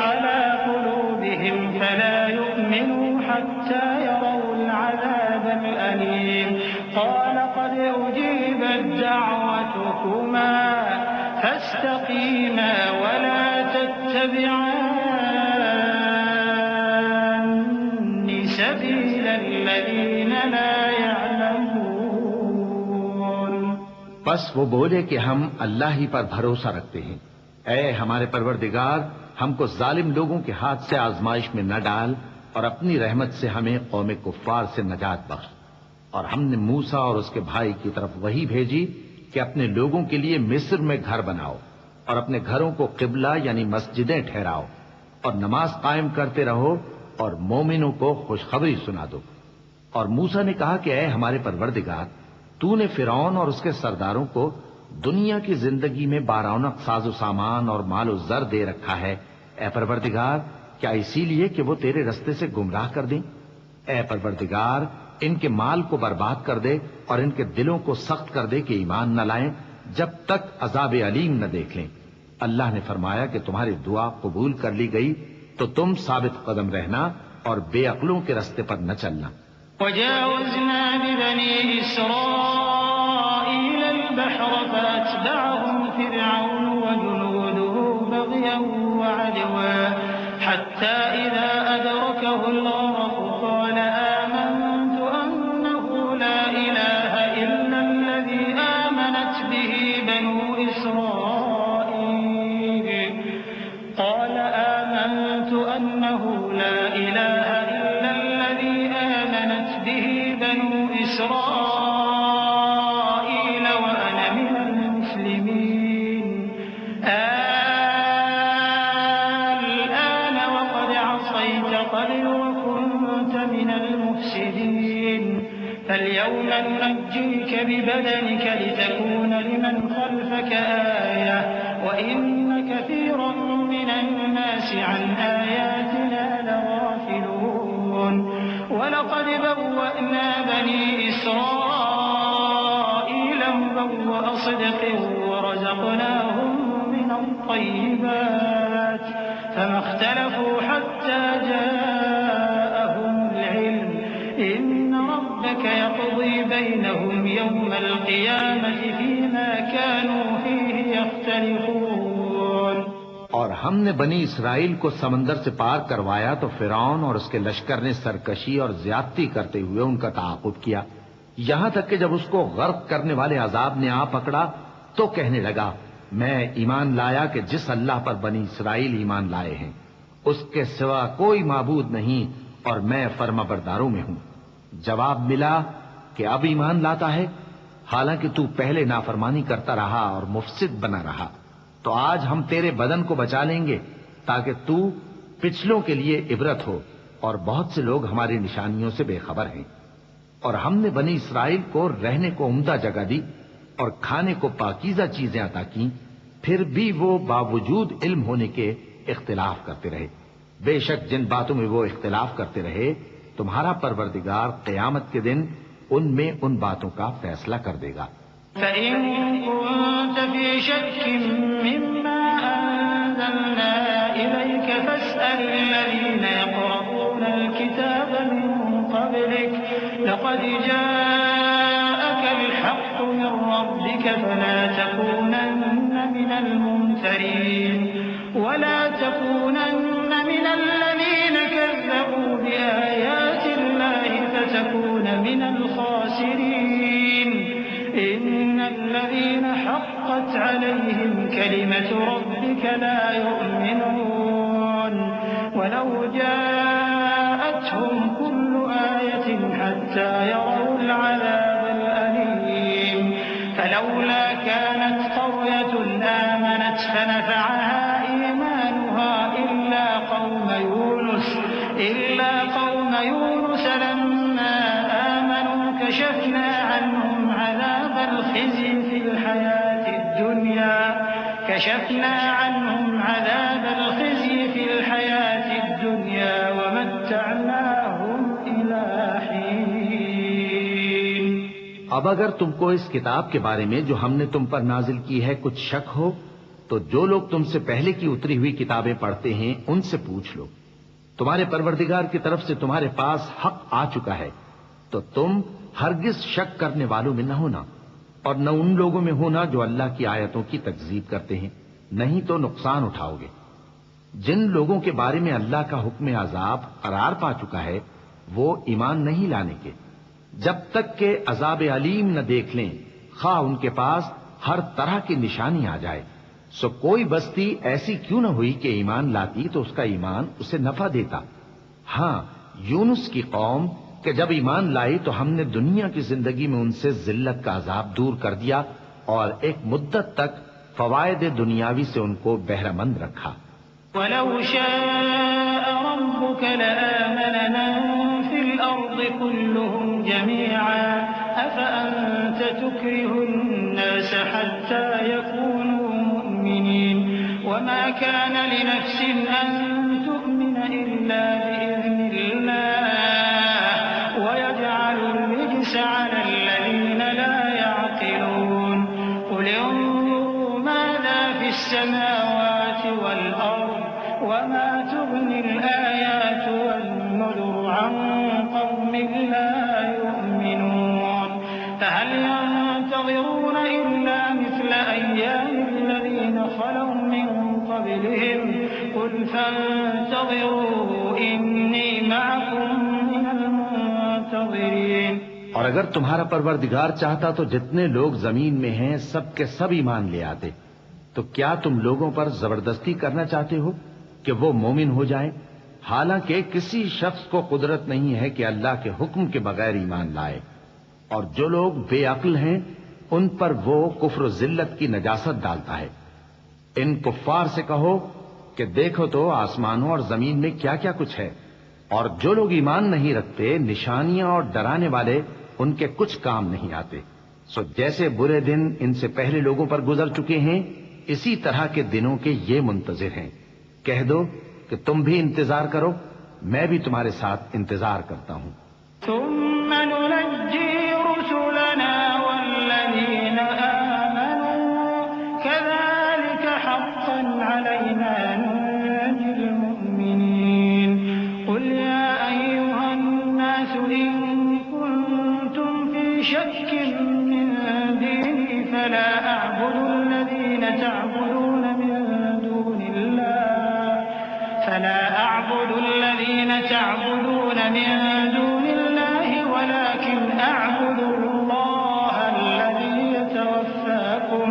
على قلوبهم فلا يؤمنوا حتى يروا العذاب الأليم. قال قد أجيبت دعوتكما فاستقيما ولا تتبعان سبيل الذين لا يعلمون. بس وہ بولے کہ ہم اللہ ہی پر بھروسہ رکھتے ہیں. اے ہمارے پروردگار ہم کو ظالم لوگوں کے ہاتھ سے آزمائش میں نہ ڈال اور اپنی رحمت سے ہمیں قوم کفار سے نجات بخش. اور ہم نے موسیٰ اور اس کے بھائی کی طرف وحی بھیجی کہ اپنے لوگوں کے لیے مصر میں گھر بناؤ اور اپنے گھروں کو قبلہ یعنی مسجدیں ٹھہراؤ اور نماز قائم کرتے رہو اور مومنوں کو خوشخبری سنا دو. اور موسیٰ نے کہا کہ اے ہمارے پروردگار تو نے فرعون اور اس کے سرداروں کو دنیا کی زندگی میں بارونق ساز و سامان اور مال و زر دے رکھا ہے. اے پروردگار کیا اسی لیے کہ وہ تیرے رستے سے گمراہ کر دیں؟ اے پروردگار ان کے مال کو برباد کر دے اور ان کے دلوں کو سخت کر دے کہ ایمان نہ لائیں جب تک عذاب علیم نہ دیکھ لیں. اللہ نے فرمایا کہ تمہاری دعا قبول کر لی گئی تو تم ثابت قدم رہنا اور بے عقلوں کے رستے پر نہ چلنا. وجاوزنا ببني إسرائيل البحر فأتبعهم فرعون وجنوده بغيا وعدوا حتى إذا أدركه الغرق قال آمنت أنه لا إله إلا الذي آمنت به بنو إسرائيل قال آمنت أنه لا إله إلا الذي آمنت به بنو إسرائيل وأنا من المسلمين. الآن وقد عصيت قبل وكنت من المفسدين فاليوم ننجيك ببدنك لتكون لمن خلفك آية وإن كثيرا من الناس عن آياتنا لغافلون ولقد بوأنا بني إسرائيل مبوأ صدق ورزقناهم من الطيبات فما اختلفوا حتى جاءهم العلم إن ربك يقضي بينهم يوم القيامة فيما كانوا فيه يختلفون۔ اور ہم نے بنی اسرائیل کو سمندر سے پار کروایا تو فرعون اور اس کے لشکر نے سرکشی اور زیادتی کرتے ہوئے ان کا تعاقب کیا، یہاں تک کہ جب اس کو غرق کرنے والے عذاب نے آ پکڑا تو کہنے لگا میں ایمان لایا کہ جس اللہ پر بنی اسرائیل ایمان لائے ہیں اس کے سوا کوئی معبود نہیں اور میں فرما برداروں میں ہوں۔ جواب ملا کہ اب ایمان لاتا ہے حالانکہ تو پہلے نافرمانی کرتا رہا اور مفسد بنا رہا، تو آج ہم تیرے بدن کو بچا لیں گے تاکہ تو پچھلوں کے لیے عبرت ہو، اور بہت سے لوگ ہماری نشانیوں سے بے خبر ہیں۔ اور ہم نے بنی اسرائیل کو رہنے کو عمدہ جگہ دی اور کھانے کو پاکیزہ چیزیں عطا کیں، پھر بھی وہ باوجود علم ہونے کے اختلاف کرتے رہے۔ بے شک جن باتوں میں وہ اختلاف کرتے رہے تمہارا پروردگار قیامت کے دن ان میں ان باتوں کا فیصلہ کر دے گا۔ فَإِن كُنتَ فِي شَكٍّ مِّمَّا أَنزَلْنَا إِلَيْكَ فَاسْأَلِ الَّذِينَ يَقْرَؤُونَ الْكِتَابَ مِن قَبْلِكَ لَقَدْ جَاءَكَ الْحَقُّ مِن رَّبِّكَ فَلَا تَكُونَنَّ مِنَ الْمُمْتَرِينَ وَلَا تَكُونَنَّ مِنَ الَّذِينَ كَذَّبُوا بِآيَاتِ اللَّهِ فَتَكُونَ مِنَ الْخَاسِرِينَ إِنَّ الَّذِينَ حَقَّتْ عَلَيْهِمْ كَلِمَةُ رَبِّكَ لَا يُؤْمِنُونَ وَلَوْ جَاءَتْهُمْ كُلُّ آيَةٍ حَتَّى يَرَوْا الْعَذَابَ الْأَلِيمَ فَلَوْلَا كَانَتْ قَرْيَةٌ آمَنَتْ فَنَفَعَهَا إِيمَانُهَا إِلَّا قَوْمَ يُونُسَ لَمَّا آمَنُوا كَشَفْنَا عَنْهُمْ عَذَابَ الْخِزْيِ فِي الْحَيَاةِ الدُّنْيَا وَمَتَّعْنَاهُمْ إِلَى حِينٍ۔ اب اگر تم کو اس کتاب کے بارے میں جو ہم نے تم پر نازل کی ہے کچھ شک ہو تو جو لوگ تم سے پہلے کی اتری ہوئی کتابیں پڑھتے ہیں ان سے پوچھ لو، تمہارے پروردگار کی طرف سے تمہارے پاس حق آ چکا ہے تو تم ہرگز شک کرنے والوں میں نہ ہونا، اور نہ ان لوگوں میں ہونا جو اللہ کی آیتوں کی تکذیب کرتے ہیں، نہیں تو نقصان اٹھاؤ گے۔ جن لوگوں کے بارے میں اللہ کا حکم عذاب قرار پا چکا ہے وہ ایمان نہیں لانے کے جب تک کہ عذاب علیم نہ دیکھ لیں، خواہ ان کے پاس ہر طرح کی نشانی آ جائے۔ سو کوئی بستی ایسی کیوں نہ ہوئی کہ ایمان لاتی تو اس کا ایمان اسے نفع دیتا۔ ہاں، یونس کی قوم کہ جب ایمان لائی تو ہم نے دنیا کی زندگی میں ان سے ذلت کا عذاب دور کر دیا اور ایک مدت تک فوائد دنیاوی سے ان کو بہرہ مند رکھا۔ وَلَوْ شَاءَ رَبُّكَ لَآمَنَ مَن فِي الْأَرْضِ كُلُّهُمْ جَمِيعًا أَفَأَنتَ تُكْرِهُ النَّاسَ حَتَّى يَكُونُوا مُؤْمِنِينَ وَمَا كَانَ لِنَفْسٍ أَن تُؤْمِنَ إِلَّا بِإِذْنِ اللَّهِ وَيَجْعَلُ الرِّجْسَ عَلَى الَّذِينَ لَا يَعْقِلُونَ قُلِ انظُرُوا مَاذَا فِي السَّمَاوَاتِ وَالْأَرْضِ وَمَا تُغْنِي الْآيَاتُ وَالنُّذُرُ عَن قَوْمٍ لَّا يُؤْمِنُونَ فَهَلْ يَنتَظِرُونَ إِلَّا مِثْلَ أَيَّامِ الَّذِينَ خَلَوْا مِن قَبْلِهِمْ قُلْ فَانتَظِرُوا إِنِّي مَعَكُم مِّنَ الْمُنتَظِرِينَ۔ اور اگر تمہارا پروردگار چاہتا تو جتنے لوگ زمین میں ہیں سب کے سب ایمان لے آتے، تو کیا تم لوگوں پر زبردستی کرنا چاہتے ہو کہ وہ مومن ہو جائیں؟ حالانکہ کسی شخص کو قدرت نہیں ہے کہ اللہ کے حکم کے بغیر ایمان لائے، اور جو لوگ بے عقل ہیں ان پر وہ کفر و ذلت کی نجاست ڈالتا ہے۔ ان کفار سے کہو کہ دیکھو تو آسمانوں اور زمین میں کیا کیا کچھ ہے، اور جو لوگ ایمان نہیں رکھتے نشانیاں اور ڈرانے والے ان کے کچھ کام نہیں آتے۔ سو جیسے برے دن ان سے پہلے لوگوں پر گزر چکے ہیں اسی طرح کے دنوں کے یہ منتظر ہیں۔ کہہ دو کہ تم بھی انتظار کرو، میں بھی تمہارے ساتھ انتظار کرتا ہوں۔ ثم ننجي رسلنا والذين آمنوا كذلك حقا علينا ننجي المؤمنين قل يا أيها الناس إن كنتم في شك من ديني فلا أعبد الذين تعبدون من دون الله ولكن أعبد الله الذي يتوفاكم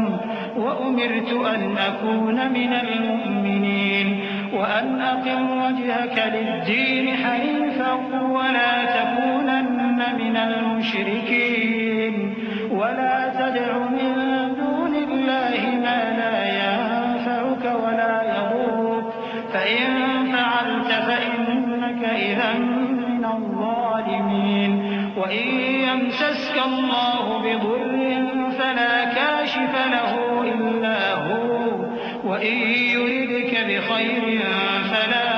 وأمرت أن أكون من المؤمنين وأن أقم وجهك للدين حنيفا ولا تكونن من المشركين ولا تدع من دون الله ما لا ينفعك ولا يضرك فإن فعلت فإنك إذا من الظالمين وإن يمسسك الله بضر فلا كاشف له إلا هو وإن يردك بخير فلا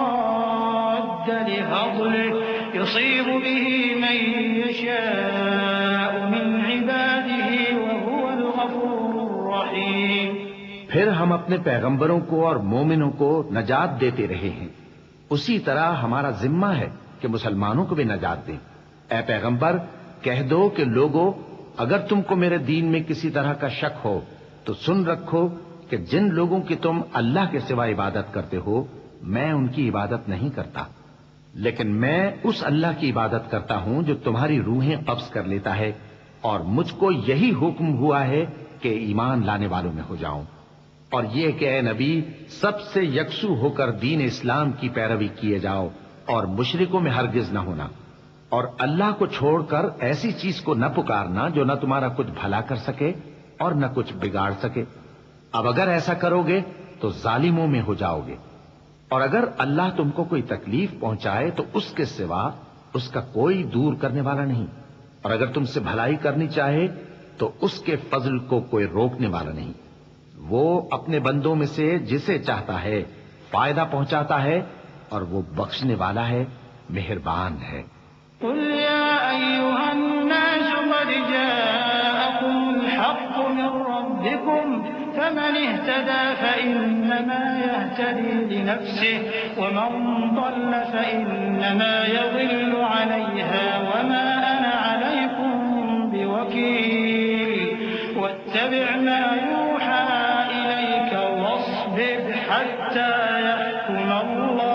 راد لفضله يصيب به من يشاء من عباده وهو الغفور الرحيم۔ پھر ہم اپنے پیغمبروں کو اور مومنوں کو نجات دیتے رہے ہیں، اسی طرح ہمارا ذمہ ہے کہ مسلمانوں کو بھی نجات دیں۔ اے پیغمبر کہہ دو کہ لوگو، اگر تم کو میرے دین میں کسی طرح کا شک ہو تو سن رکھو کہ جن لوگوں کی تم اللہ کے سوا عبادت کرتے ہو میں ان کی عبادت نہیں کرتا، لیکن میں اس اللہ کی عبادت کرتا ہوں جو تمہاری روحیں قبض کر لیتا ہے، اور مجھ کو یہی حکم ہوا ہے کہ ایمان لانے والوں میں ہو جاؤں، اور یہ کہ اے نبی سب سے یکسو ہو کر دین اسلام کی پیروی کیے جاؤ اور مشرکوں میں ہرگز نہ ہونا، اور اللہ کو چھوڑ کر ایسی چیز کو نہ پکارنا جو نہ تمہارا کچھ بھلا کر سکے اور نہ کچھ بگاڑ سکے۔ اب اگر ایسا کرو گے تو ظالموں میں ہو جاؤ گے، اور اگر اللہ تم کو کوئی تکلیف پہنچائے تو اس کے سوا اس کا کوئی دور کرنے والا نہیں، اور اگر تم سے بھلائی کرنی چاہے تو اس کے فضل کو کوئی روکنے والا نہیں۔ وہ اپنے بندوں میں سے جسے چاہتا ہے فائدہ پہنچاتا ہے، اور وہ بخشنے والا ہے، مہربان ہے۔ قل يا أيها الناس قد جاءكم الحق من ربكم فمن اهتدى فإنما يهتدي لنفسه ومن ضل فإنما يضل عليها وما أنا عليكم بوكيل واتبع ما يوحى إليك واصبر حتى يحكم الله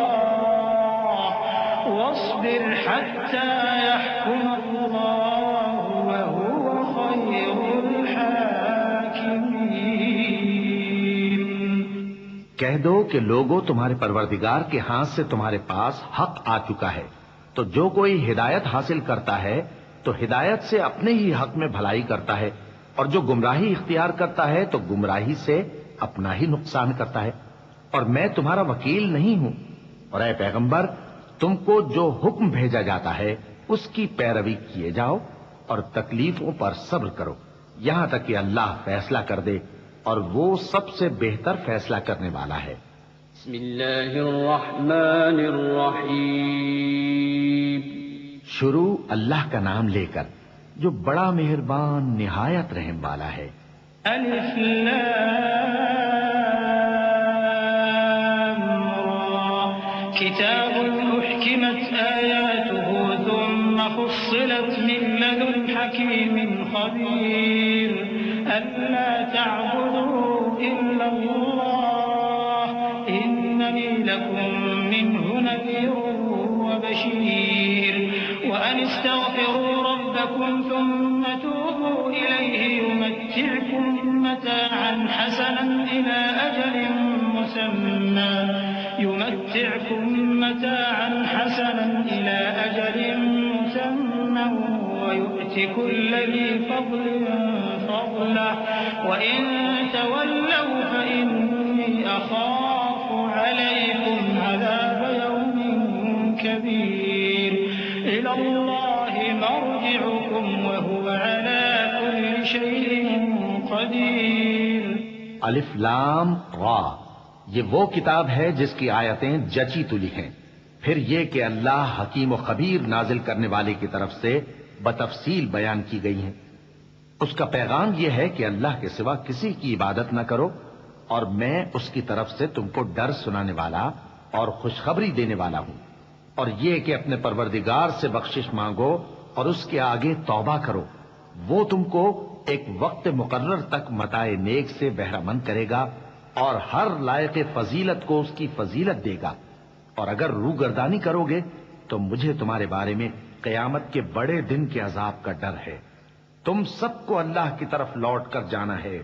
وهو خير الحاكمين۔ کہہ دو کہ لوگوں تمہارے پروردگار کے ہاتھ سے تمہارے پاس حق آ چکا ہے، تو جو کوئی ہدایت حاصل کرتا ہے تو ہدایت سے اپنے ہی حق میں بھلائی کرتا ہے، اور جو گمراہی اختیار کرتا ہے تو گمراہی سے اپنا ہی نقصان کرتا ہے، اور میں تمہارا وکیل نہیں ہوں۔ اور اے پیغمبر تم کو جو حکم بھیجا جاتا ہے اس کی پیروی کیے جاؤ اور تکلیفوں پر صبر کرو یہاں تک کہ اللہ فیصلہ کر دے، اور وہ سب سے بہتر فیصلہ کرنے والا ہے۔ بسم اللہ الرحمن الرحیم۔ شروع اللہ کا نام لے کر جو بڑا مہربان نہایت رحم والا ہے۔ الف لام را کتاب احکمت آیاته ثم فصلت من لدن حکیم خبیر ألا تعبدوا إلا الله إنني لكم منه نذير وبشير وأن استغفروا ربكم ثم توبوا إليه يمتعكم متاعا حسنا إلى أجل مسمى ويؤت كل ذي فضل فضله وإن تولوا فإني أخاف عليكم عذاب يوم كبير إلى الله مرجعكم وهو على كل شيء قدير الف لام را، یہ وہ کتاب ہے جس کی آیتیں جچی تلی ہیں. پھر یہ کہ اللہ حکیم و خبیر نازل کرنے والے کی طرف سے بتفصیل بیان کی گئی ہیں. اس کا پیغام یہ ہے کہ اللہ کے سوا کسی کی عبادت نہ کرو، اور میں اس کی طرف سے تم کو ڈر سنانے والا اور خوشخبری دینے والا ہوں. اور یہ کہ اپنے پروردگار سے بخشش مانگو اور اس کے آگے توبہ کرو، وہ تم کو ایک وقت مقرر تک متاع نیک سے بہرہ مند کرے گا اور ہر لائق فضیلت کو اس کی فضیلت دے گا. اور اگر روگردانی کرو گے تو مجھے تمہارے بارے میں قیامت کے بڑے دن کے عذاب کا ڈر ہے. تم سب کو اللہ کی طرف لوٹ کر جانا ہے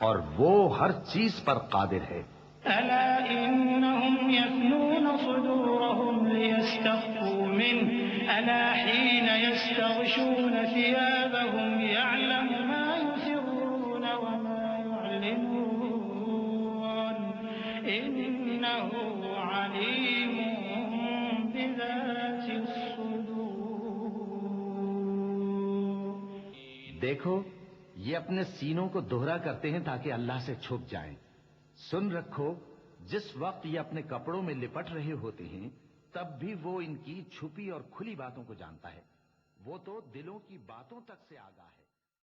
اور وہ ہر چیز پر قادر ہے. ألا إنهم يثنون صدورهم ليستخفوا منه ألا حين يستغشون ثيابهم يعلم ما يسرون وما يعلنون إنه عليم بذات الصدور. دیکھو یہ اپنے سینوں کو دوہرا کرتے ہیں تاکہ اللہ سے چھپ جائیں. سن رکھو جس وقت یہ اپنے کپڑوں میں لپٹ رہے ہوتے ہیں تب بھی وہ ان کی چھپی اور کھلی باتوں کو جانتا ہے. وہ تو دلوں کی باتوں تک سے آگاہ ہے.